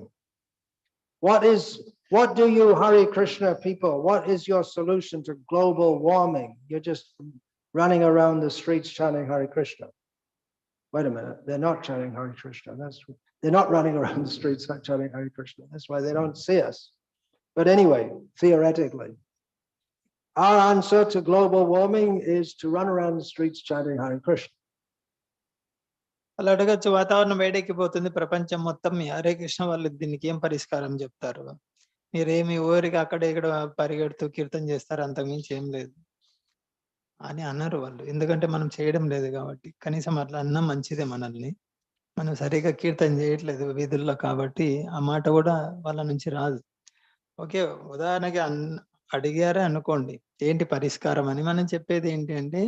What do you Hare Krishna people, what is your solution to global warming? You're just running around the streets chanting Hare Krishna. Wait a minute, they're not chanting Hare Krishna. They're not running around the streets chanting Hare Krishna. That's why they don't see us. But anyway, theoretically, our answer to global warming is to run around the streets chanting Hare Krishna. వాళ్ళు అడగొచ్చు వాతావరణం వేడెక్కిపోతుంది ప్రపంచం మొత్తం మీ హరే కృష్ణ వాళ్ళు దీనికి ఏం పరిష్కారం చెప్తారు? మీరేమి ఊరికి అక్కడ ఇక్కడ పరిగెడుతూ కీర్తన చేస్తారు అంతకుమించి ఏం లేదు. అని అనరు వాళ్ళు. ఎందుకంటే మనం చేయడం లేదు కాబట్టి. కనీసం అట్లా అన్నా మంచిదే మనల్ని. మనం సరిగ్గా కీర్తన చేయట్లేదు వీధుల్లో కాబట్టి ఆ మాట కూడా వాళ్ళ నుంచి రాదు. ఓకే. ఉదాహరణకి అడిగారే అనుకోండి. ఏంటి పరిష్కారం అని మనం చెప్పేది ఏంటి అంటే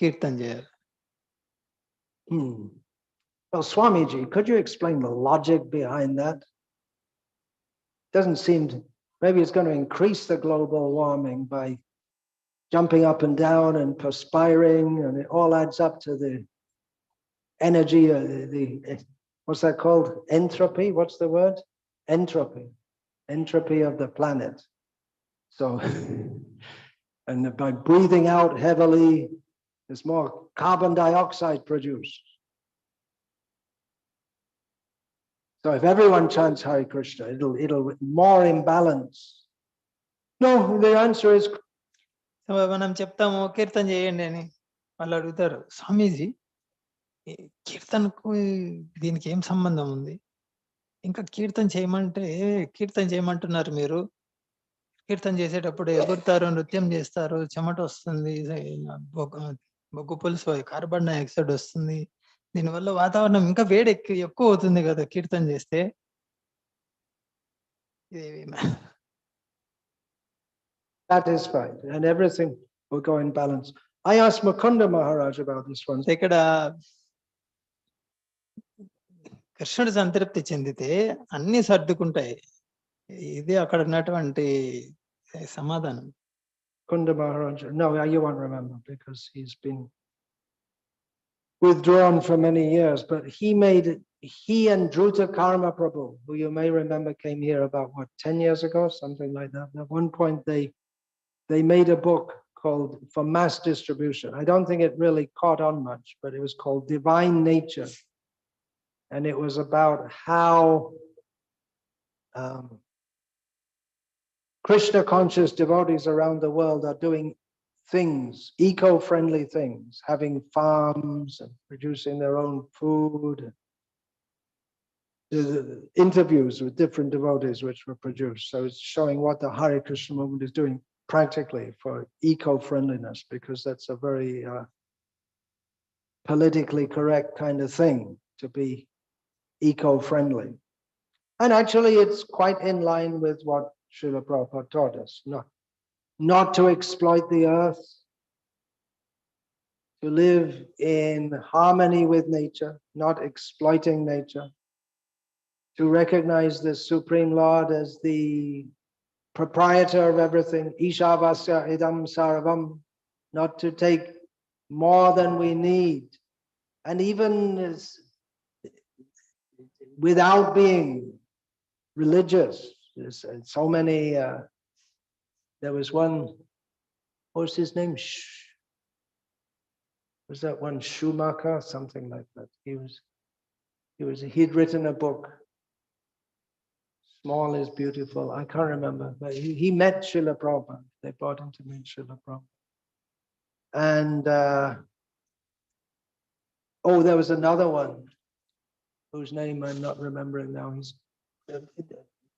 కీర్తన చేయాలి. Well, Swamiji, could you explain the logic behind that? Doesn't seem to, maybe it's going to increase the global warming by jumping up and down and perspiring, and it all adds up to the energy, what's that called? Entropy? What's the word? Entropy. Entropy of the planet. So, and by breathing out heavily, there's more carbon dioxide produced. So if everyone chants Hare Krishna, it'll more imbalance. No, the answer is మనం చెప్తాము కీర్తన చేయండి అని. వాళ్ళు అడుగుతారు స్వామీజీ కీర్తనకు దీనికి ఏం సంబంధం ఉంది? ఇంకా కీర్తన చేయమంటున్నారు మీరు. కీర్తన చేసేటప్పుడు ఎగురుతారు, నృత్యం చేస్తారు, చెమట వస్తుంది, బొగ్గు పులుసు కార్బన్ డయాక్సైడ్ వస్తుంది. దీనివల్ల వాతావరణం ఇంకా వేడి ఎక్కువ అవుతుంది కదా కీర్తన చేస్తే. satisfied and everything will go in balance. I asked Mukunda Maharaj about this one. ఇక్కడ కృష్ణుడు సంతృప్తి చెందితే అన్ని సర్దుకుంటాయి. ఇది అక్కడ ఉన్నటువంటి సమాధానం. Kunda Maharaj, no, you won't remember because he's been withdrawn for many years, but he and Druta Karma Prabhu, who you may remember came here about 10 years ago, something like that. At one point they made a book called for mass distribution. I don't think it really caught on much, but it was called Divine Nature. And it was about how Krishna conscious devotees around the world are doing things, eco-friendly things, having farms and producing their own food. Interviews with different devotees which were produced. So it's showing what the Hare Krishna movement is doing practically for eco-friendliness, because that's a very politically correct kind of thing to be eco-friendly. And actually it's quite in line with what Srila Prabhupada taught us, not to exploit the earth, to live in harmony with nature, not exploiting nature, to recognize the Supreme Lord as the proprietor of everything, Ishavasya idam sarvam, not to take more than we need, and even without being religious, there's so many. There was one. What was his name? Was that one Schumacher? Something like that. He'd written a book. Small is beautiful. I can't remember, but he met Srila Prabhupada. They brought him to meet Srila Prabhupada. And there was another one whose name I'm not remembering now. He's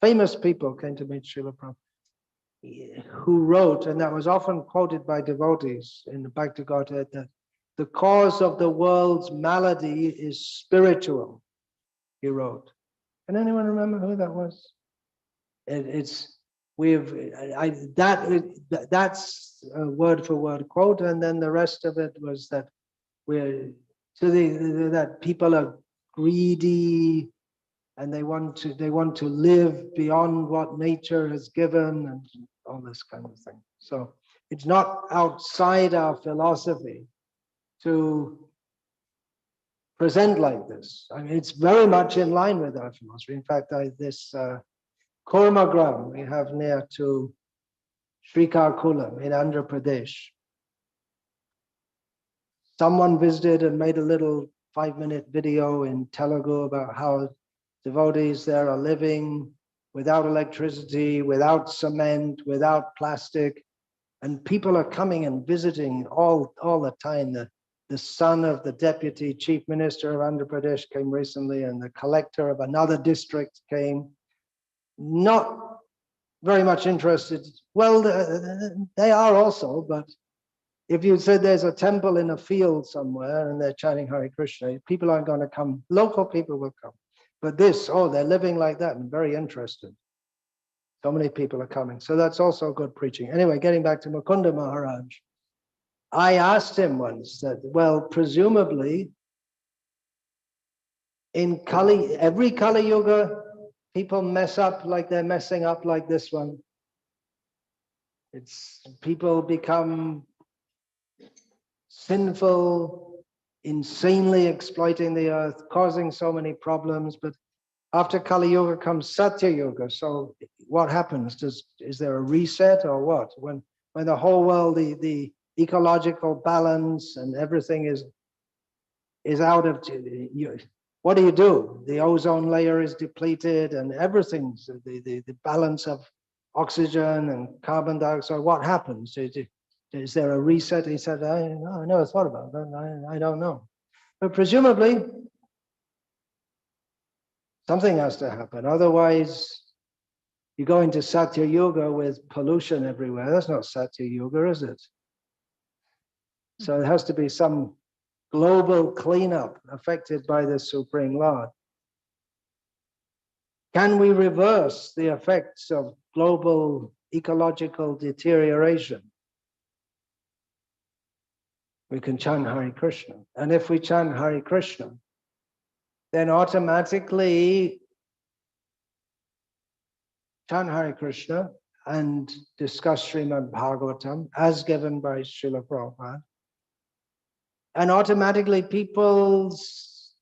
famous people came to meet Srila Prabhupada, who wrote, and that was often quoted by devotees in the Bhakti Gita, that the cause of the world's malady is spiritual. He wrote. Can anyone remember who that was? That's a word for word quote, and then the rest of it was that that people are greedy and they want to live beyond what nature has given and all this kind of thing. So it's not outside our philosophy to present like this. I mean, it's very much in line with our philosophy. In fact, this Kurmagram we have near to Srikakulam in Andhra Pradesh. Someone visited and made a little 5-minute video in Telugu about how devotees there are living without electricity, without cement, without plastic, and people are coming and visiting all the time. The son of the deputy chief minister of Andhra Pradesh came recently, and the collector of another district came. Not very much interested. Well, they are also, but if you said there's a temple in a field somewhere and they're chanting Hare Krishna, people aren't going to come. Local people will come. But they're living like that and very interested. So many people are coming. So that's also good preaching. Anyway, getting back to Mukunda Maharaj, I asked him once that, well, presumably in every Kali Yuga, people mess up like they're messing up like this one. People become sinful, insanely exploiting the earth, causing so many problems. But after Kali Yuga comes Satya Yuga. So what happens? Is there a reset or what? When the whole world, the ecological balance and everything is out of, what do? The ozone layer is depleted and everything's the balance of oxygen and carbon dioxide. What happens? Is there a reset? He said, I never thought about that. I don't know. But presumably, something has to happen. Otherwise, you go into Satya Yuga with pollution everywhere. That's not Satya Yuga, is it? So it has to be some global cleanup affected by the Supreme Lord. Can we reverse the effects of global ecological deterioration? We can chant Hare Krishna. And if we chant Hare Krishna, then automatically chant Hare Krishna and discuss Srimad Bhagavatam as given by Srila Prabhupada. And automatically people's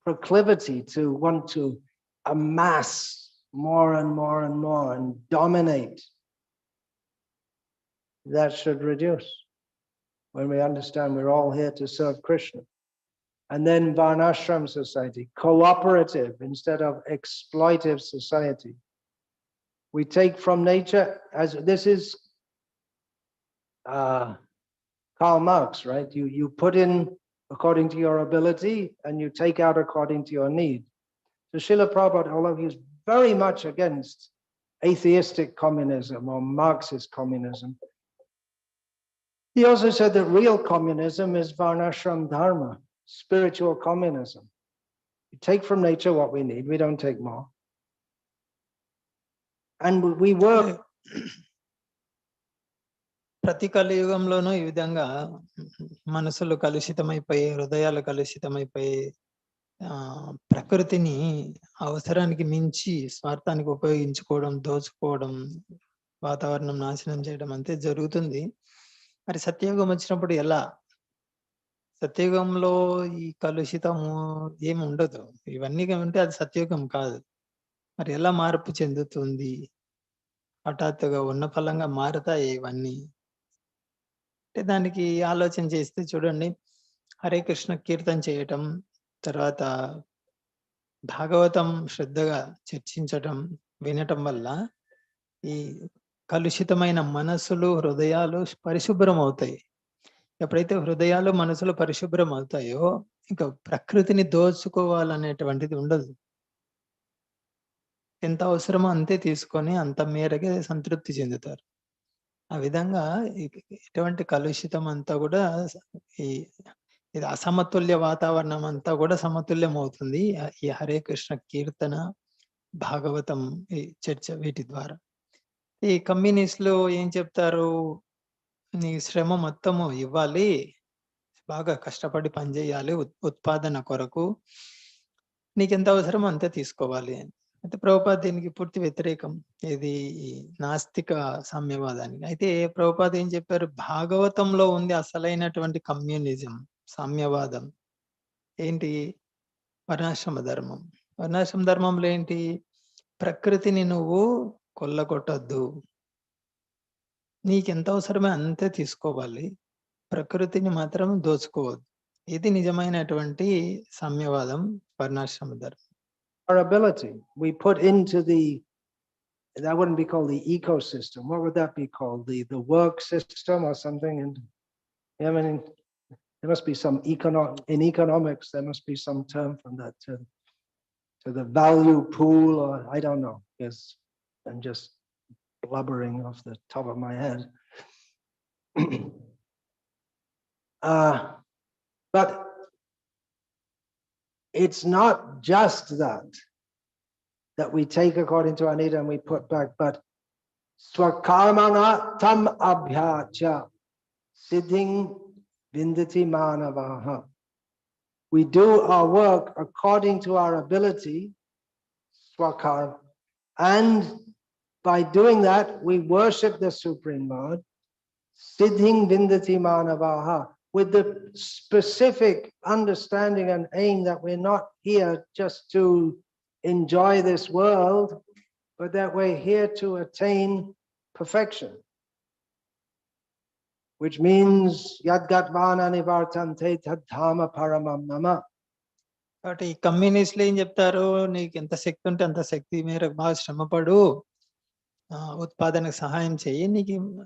proclivity to want to amass more and more and more and dominate, that should reduce when we understand we're all here to serve Krishna. And then Varnashram society, cooperative instead of exploitive society. We take from nature, as this is Karl Marx, right? You put in according to your ability and you take out according to your need. So Srila Prabhupada, although he was very much against atheistic communism or Marxist communism, he also said that real communism is Varnashram Dharma, spiritual communism. We take from nature what we need, we don't take more. And we work. ప్రతి కలియుగంలోనూ ఈ విధంగా మనసులు కలుషితమైపోయి, హృదయాలు కలుషితమైపోయి, ప్రకృతిని అవసరానికి మించి స్వార్థానికి ఉపయోగించుకోవడం, దోచుకోవడం, వాతావరణం నాశనం చేయడం అంతే జరుగుతుంది. మరి సత్యయుగం వచ్చినప్పుడు ఎలా సత్యయుగంలో ఈ కలుషితము ఏమి ఉండదు. ఇవన్నీ ఉంటే అది సత్యయుగం కాదు. మరి ఎలా మార్పు చెందుతుంది? హఠాత్తుగా ఉన్న ఫలంగా మారుతాయి ఇవన్నీ. అంటే దానికి ఆలోచన చేస్తే చూడండి, హరే కృష్ణ కీర్తన చేయటం, తర్వాత భాగవతం శ్రద్ధగా చర్చించటం, వినటం వల్ల ఈ కలుషితమైన మనసులు, హృదయాలు పరిశుభ్రం అవుతాయి. ఎప్పుడైతే హృదయాలు, మనసులు పరిశుభ్రం అవుతాయో, ఇంకా ప్రకృతిని దోచుకోవాలనేటువంటిది ఉండదు. ఎంత అవసరమో అంతే తీసుకొని, అంత మేరకే సంతృప్తి చెందుతారు. ఆ విధంగా ఎటువంటి కలుషితం అంతా కూడా ఈ ఇది అసమతుల్య వాతావరణం అంతా కూడా సమతుల్యం అవుతుంది. ఈ హరే కృష్ణ కీర్తన, భాగవతం, ఈ చర్చ వీటి ద్వారా. ఈ కమ్యూనిస్టులు ఏం చెప్తారు? నీ శ్రమ మొత్తము ఇవ్వాలి. బాగా కష్టపడి పనిచేయాలి ఉత్పాదన కొరకు. నీకెంత అవసరమో అంతే తీసుకోవాలి అని. అయితే ప్రభుపాద దీనికి పూర్తి వ్యతిరేకం. ఇది ఈ నాస్తిక సామ్యవాదానికి. అయితే ప్రభుపాద ఏం చెప్పారు? భాగవతంలో ఉంది అసలైనటువంటి కమ్యూనిజం, సామ్యవాదం. ఏంటి? వర్ణాశ్రమ ధర్మం. వర్ణాశ్రమ ధర్మంలో ఏంటి? ప్రకృతిని నువ్వు కొల్లగొట్టొద్దు. నీకెంత అవసరమో అంతే తీసుకోవాలి. ప్రకృతిని మాత్రం దోచుకోవద్దు. ఇది నిజమైనటువంటి సామ్యవాదం, వర్ణాశ్రమ ధర్మం. Our ability, we put into that wouldn't be called the ecosystem. What would that be called? The work system or something? And I mean, there must be some in economics, there must be some term from that to the value pool, or I don't know. Yes, I'm just blubbering off the top of my head. But it's not just that we take according to our need and we put back, but swakarmana tam abhyacha siddhing vindati manavaha. We do our work according to our ability, swakar, and by doing that, we worship the Supreme Lord, siddhing vindati manavaha, with the specific understanding and aim that we're not here just to enjoy this world, but that we're here to attain perfection. Which means yadgatvana nivartante tadhama paramam nama. కాబట్టి ఈ కమ్యూనిస్టులు ఏం చెప్తారు? నీకు ఎంత శక్తి ఉంటే అంత శక్తి మేరకు బాగా శ్రమపడు, ఉత్పాదనకు సహాయం చెయ్యి,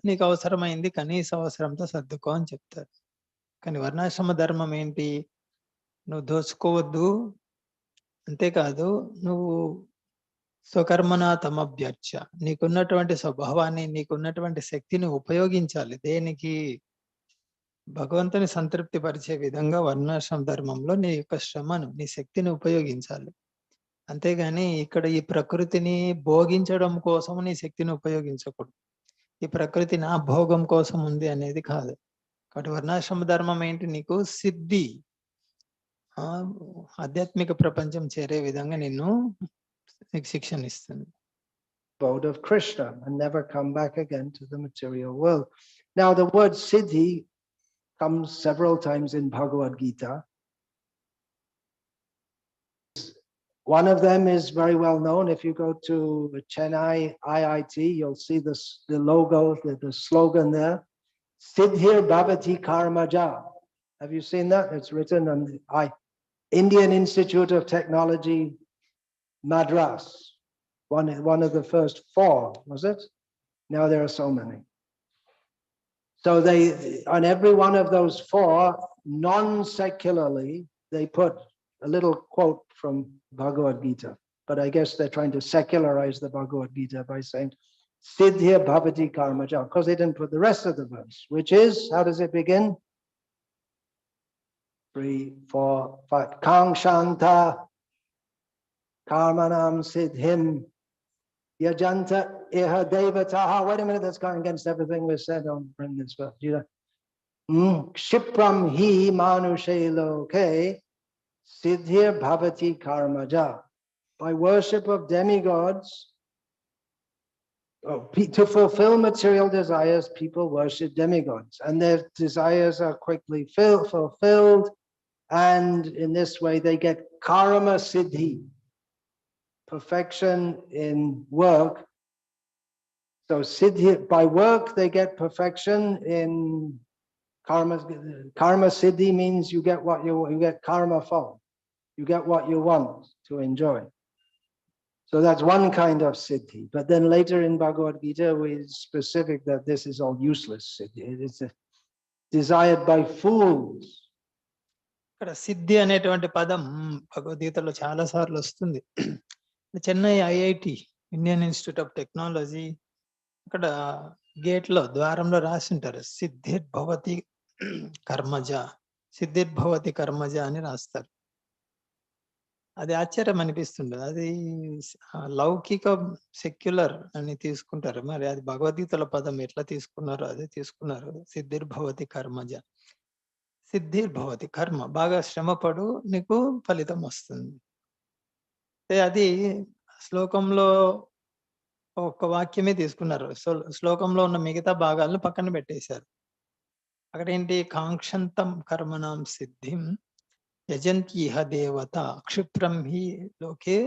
నీకు అవసరమైంది కనీస అవసరంతో సర్దుకో అని చెప్తారు. కానీ వర్ణాశ్రమ ధర్మం ఏంటి? నువ్వు దోచుకోవద్దు, అంతేకాదు నువ్వు స్వకర్మణ తమభ్యర్చ, నీకున్నటువంటి స్వభావాన్ని, నీకున్నటువంటి శక్తిని ఉపయోగించాలి. దేనికి? భగవంతుని సంతృప్తి పరిచే విధంగా వర్ణాశ్రమ ధర్మంలో నీ యొక్క శ్రమను, నీ శక్తిని ఉపయోగించాలి. అంతేగాని ఇక్కడ ఈ ప్రకృతిని భోగించడం కోసం నీ శక్తిని ఉపయోగించకూడదు. ఈ ప్రకృతి నా భోగం కోసం ఉంది అనేది కాదు. కాబట్టి వర్ణాశ్రమ ధర్మం ఏంటి? నీకు సిద్ధి, ఆధ్యాత్మిక ప్రపంచం చేరే విధంగా నీకు శిక్షణ ఇస్తుంది. Abode of Krishna and never come back again to the material world. Now the word siddhi comes several times in Bhagavad Gita. One of them is very well known. If you go to Chennai IIT, you'll see the logo, the slogan there. Siddhir Bhavati Karmaja. Have you seen that? It's written on the Indian Institute of Technology, Madras. One of the first four, was it? Now there are so many. So they, on every one of those four, non-secularly, they put a little quote from Bhagavad Gita. But I guess they're trying to secularize the Bhagavad Gita by saying, Siddhya Bhavati Karmaja, because they didn't put the rest of the verse, which is, how does it begin? 3, 4, 5. Kangshanta Karmanam Siddhim Yajanta Iha Devataha. Wait a minute, that's going against everything we said. Don't bring this verse. Kshipram hi manushe loke Siddhir Bhavati Karmaja. By worship of demigods, To fulfill material desires, people worship demigods, and their desires are quickly fulfilled, and in this way they get karma siddhi, perfection in work. So siddhi, by work they get perfection in karma. Karma siddhi means you get what you get karma for. You get what you want to enjoy. So that's one kind of siddhi. But then later in Bhagavad Gita, we specific that this is all useless siddhi. It's desired by fools. ఇక్కడ సిద్ధి అనేటువంటి పదం భగవద్గీతలో చాలా సార్లు వస్తుంది. Chennai IIT, Indian institute of technology, అక్కడ gate లో ద్వారంలో రాసింటారు సిద్ధిర్భవతి కర్మజ, సిద్ధిర్భవతి కర్మజ అని రాస్తారు. అది ఆశ్చర్యం అనిపిస్తుండదు. అది లౌకిక సెక్యులర్ అని తీసుకుంటారు. మరి అది భగవద్గీతల పదం ఎట్లా తీసుకున్నారో అదే తీసుకున్నారు. సిద్ధిర్భవతి కర్మజ, సిద్ధిర్భవతి కర్మ, బాగా శ్రమపడు నీకు ఫలితం వస్తుంది. అది శ్లోకంలో ఒక్క వాక్యమే తీసుకున్నారు. శ్లోకంలో ఉన్న మిగతా భాగాలను పక్కన పెట్టేశారు. అక్కడ ఏంటి, కాంక్షంతం కర్మణం సిద్ధిం యజంత్యిహ దేవత క్షిప్రం హి లోకే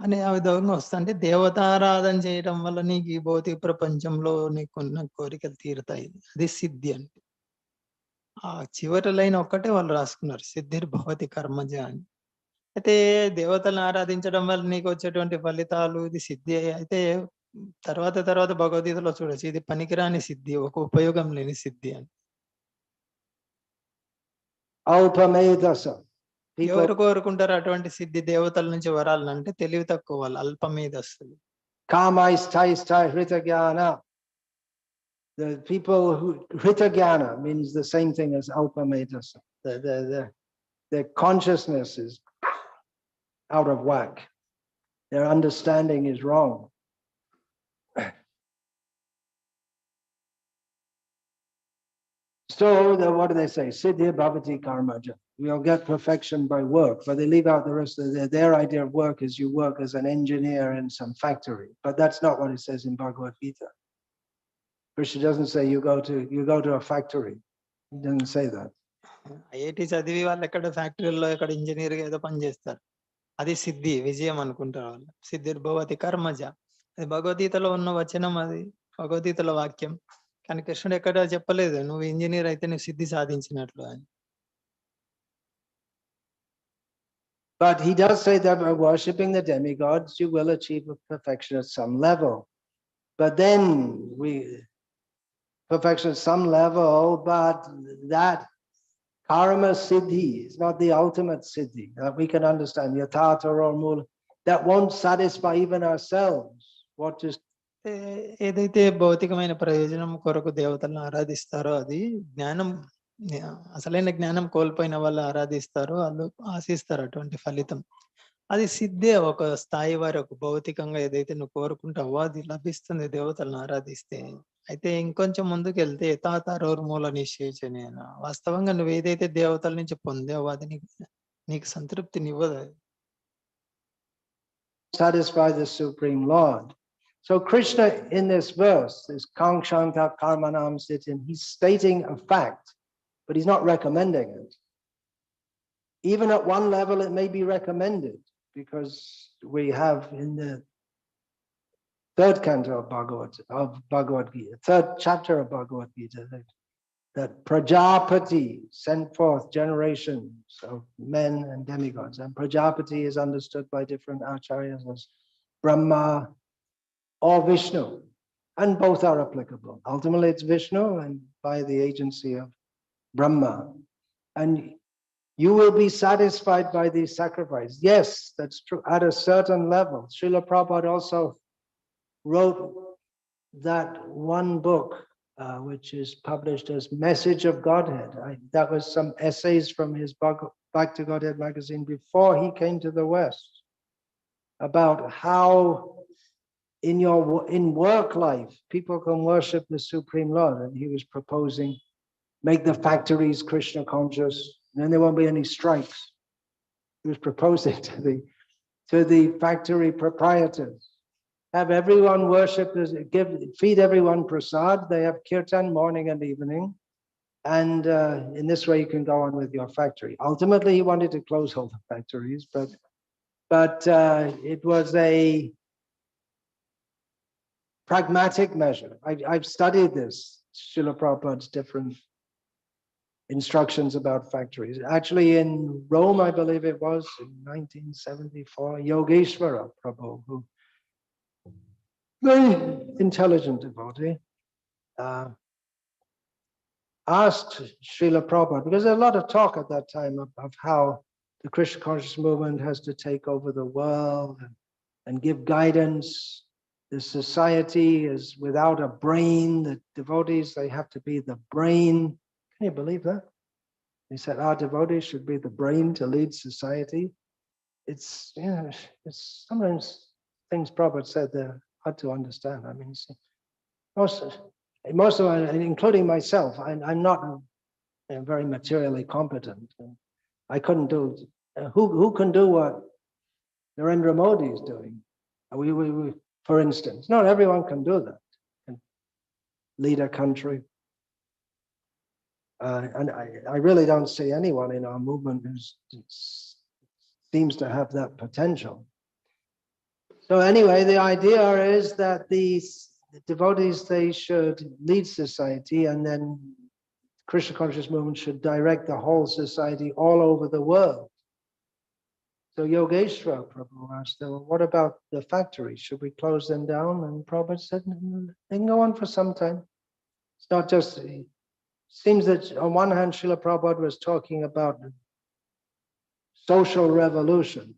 అనే ఆ విధంగా వస్తుంటే, దేవతారాధన చేయడం వల్ల నీకు ఈ భౌతిక ప్రపంచంలో నీకున్న కోరికలు తీరుతాయి. అది సిద్ధి అంటే. ఆ చివరి లైన్ ఒక్కటే వాళ్ళు రాసుకున్నారు, సిద్ధిర్భవతి కర్మజ అని. అయితే దేవతలను ఆరాధించడం వల్ల నీకు వచ్చేటువంటి ఫలితాలు ఇది సిద్ధి అయితే తర్వాత భగవద్గీతలో చూడొచ్చు, ఇది పనికిరాని సిద్ధి, ఒక ఉపయోగం లేని సిద్ధి అని. ఎవరు కోరుకుంటారు అటువంటి సిద్ధి? దేవతల నుంచి వరాలను అంటే తెలివి తక్కువ వాళ్ళు, అల్పమేధస్సులు. The people who Hritagana means the same thing as Alpamedasa. Their consciousness is out of whack. Their understanding is wrong. So what do they say? Siddhi bhavati karmaja. We'll get perfection by work, but they leave out the rest of their idea of work is you work as an engineer in some factory. But that's not what it says in Bhagavad Gita. Krishna doesn't say you go to a factory. He doesn't say that. IIT చదివి వాళ్ళు ఎక్కడ ఫ్యాక్టరీలో ఎక్కడ engineer గా ఏదో పని చేస్తారు, అది సిద్ధి విజయం అనుకుంటారు వాళ్ళు. సిద్ధిర్భవతి కర్మజ, అది భగవద్గీతలో ఉన్న వచనం, అది భగవద్గీతలో వాక్యం. కానీ కృష్ణుడు ఎక్కడ చెప్పలేదు నువ్వు ఇంజనీర్ అయితే నువ్వు సిద్ధి సాధించినట్లు అని. But he does say that by worshipping the demigods you will achieve perfection at some level. But then perfection at some level, but that karma siddhi is not the ultimate siddhi that we can understand. Yathatha or mula, that won't satisfy even ourselves. What is ఏదైతే భౌతికమైన ప్రయోజనం కొరకు దేవతలను ఆరాధిస్తారో అది జ్ఞానం, అసలైన జ్ఞానం కోల్పోయిన వాళ్ళు ఆరాధిస్తారో వాళ్ళు ఆశిస్తారు అటువంటి ఫలితం. అది సిద్ధే. ఒక స్థాయి వారి ఒక భౌతికంగా ఏదైతే నువ్వు కోరుకుంటావో అది లభిస్తుంది దేవతలను ఆరాధిస్తే. అయితే ఇంకొంచెం ముందుకు వెళ్తే తాతారోర్మూల నిశ్చయించని, వాస్తవంగా నువ్వు ఏదైతే దేవతల నుంచి పొందావో అది నీకు సంతృప్తినివ్వదు. Satisfy the Supreme Lord. So Krishna in this verse, this Kangshanta Karmanam Siddhim, he's stating a fact, but he's not recommending it. Even at one level it may be recommended, because we have in the third canto of Bhagavad Gita, third chapter of Bhagavad Gita, that Prajapati sent forth generations of men and demigods. And Prajapati is understood by different acharyas as Brahma or Vishnu, and both are applicable. Ultimately it's Vishnu and by the agency of Brahma. And you will be satisfied by these sacrifices. Yes, that's true, at a certain level. Srila Prabhupada also wrote that one book which is published as Message of Godhead. That was some essays from his Back to Godhead magazine before he came to the West, about how in work life people can worship the Supreme Lord. And he was proposing, make the factories Krishna conscious, and then there won't be any strikes. He was proposing to the factory proprietors, have everyone worship, feed everyone prasad. They have kirtan morning and evening. And in this way, you can go on with your factory. Ultimately, he wanted to close all the factories, but it was a pragmatic measure. I've studied this, Srila Prabhupada's different instructions about factories. Actually, in Rome, I believe it was in 1974, Yogeshwara Prabhu, who very intelligent devotee, asked Srila Prabhupada, because there's a lot of talk at that time of how the Krishna conscious movement has to take over the world and give guidance. The society is without a brain. The devotees, they have to be the brain. Can you believe that? He said our devotees should be the brain to lead society. It's, you know, it's sometimes things Prabhupada said they're hard to understand. I mean, most of it, including myself, I'm not very materially competent. I couldn't do. Who can do what Narendra Modi is doing? We, for instance, not everyone can do that. Can lead a country, and I really don't see anyone in our movement who seems to have that potential. So anyway, the idea is that these devotees, they should lead society, and then Krishna conscious movement should direct the whole society all over the world. So Yogeshwara Prabhu asked them, well, what about the factories? Should we close them down? And Prabhupada said, they can go on for some time. It's not just, it seems that on one hand, Srila Prabhupada was talking about social revolution.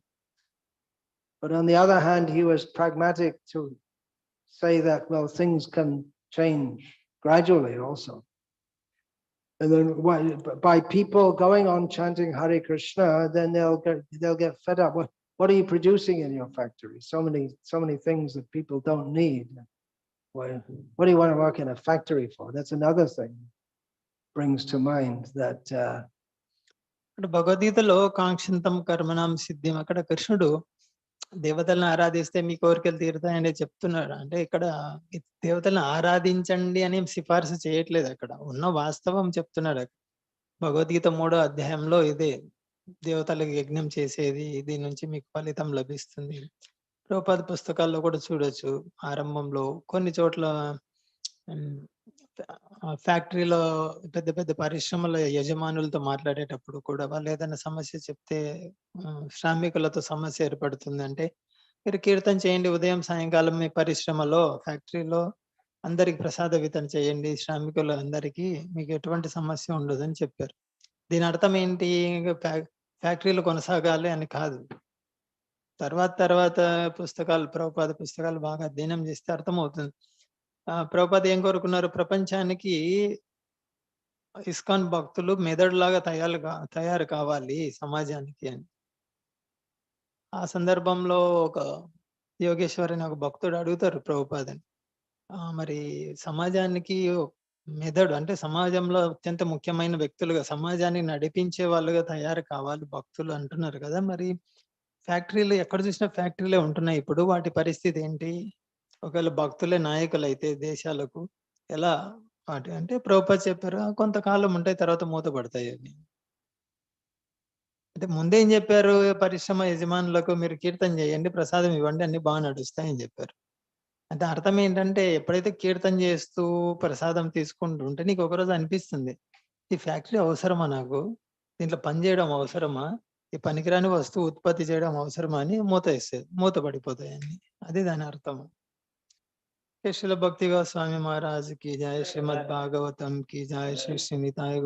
But on the other hand, he was pragmatic to say that, well, things can change gradually also. And then by people going on chanting Hare Krishna, then they'll get fed up. What are you producing in your factory? So many things that people don't need. What do you want to work in a factory for? That's another thing brings to mind that భగవద్గీతలో కాంక్షింతం కర్మణం సిద్ధిం అక్కడ కృష్ణుడు దేవతలను ఆరాధిస్తే మీ కోరికలు తీరుతాయని చెప్తున్నాడు. అంటే ఇక్కడ దేవతలను ఆరాధించండి అని సిఫార్సు చేయట్లేదు, అక్కడ ఉన్న వాస్తవం చెప్తున్నాడు. భగవద్గీత 3వ అధ్యాయంలో ఇదే, దేవతలకు యజ్ఞం చేసేది, దీని నుంచి మీకు ఫలితం లభిస్తుంది. ప్రభుపాద పుస్తకాల్లో కూడా చూడొచ్చు. ఆరంభంలో కొన్ని చోట్ల ఫ్యాక్టరీలో పెద్ద పెద్ద పరిశ్రమల యజమానులతో మాట్లాడేటప్పుడు కూడా వాళ్ళు ఏదైనా సమస్య చెప్తే శ్రామికులతో సమస్య ఏర్పడుతుంది అంటే మీరు కీర్తన చేయండి ఉదయం సాయంకాలం మీ పరిశ్రమలో ఫ్యాక్టరీలో అందరికి ప్రసాద వితరణ చేయండి, శ్రామికులు అందరికీ, మీకు ఎటువంటి సమస్య ఉండదు అని చెప్పారు. దీని అర్థం ఏంటి? ఫ్యాక్టరీలు కొనసాగాలి అని కాదు. తర్వాత పుస్తకాలు, ప్రభుపాద పుస్తకాలు బాగా అధ్యయనం చేస్తే అర్థమవుతుంది. ప్రభుపాద ఏం కోరుకున్నారు? ప్రపంచానికి ఇస్కాన్ భక్తులు మెదడులాగా తయారు కావాలి సమాజానికి అని. ఆ సందర్భంలో ఒక యోగేశ్వరిని ఒక భక్తుడు అడుగుతారు ప్రభుపాదని, మరి సమాజానికి మెదడు అంటే సమాజంలో అత్యంత ముఖ్యమైన వ్యక్తులుగా, సమాజాన్ని నడిపించే వాళ్ళుగా తయారు కావాలి భక్తులు అంటున్నారు కదా, మరి ఫ్యాక్టరీలు ఎక్కడ చూసినా ఫ్యాక్టరీలే ఉంటున్నాయి ఇప్పుడు, వాటి పరిస్థితి ఏంటి? ఒకవేళ భక్తులే నాయకులు అయితే దేశాలకు ఎలా వాటి అంటే ప్రభుపాద చెప్పారు కొంతకాలం ఉంటాయి, తర్వాత మూతపడతాయి అని. అంటే ముందేం చెప్పారు? పరిశ్రమ యజమానులకు మీరు కీర్తన చేయండి, ప్రసాదం ఇవ్వండి, అన్ని బాగా నడుస్తాయని చెప్పారు. అంటే అర్థం ఏంటంటే ఎప్పుడైతే కీర్తన చేస్తూ ప్రసాదం తీసుకుంటుంటే నీకు ఒకరోజు అనిపిస్తుంది ఈ ఫ్యాక్టరీ అవసరమా, నాకు దీంట్లో పని చేయడం అవసరమా, ఈ పనికిరాని వస్తువు ఉత్పత్తి చేయడం అవసరమా అని మూత పడిపోతాయని. అది దాని అర్థం. శ్రీల భక్తి గోస్వామి మహారాజ్ की जय, श्रीमद् भागवतम की जय, श्री श्री निताय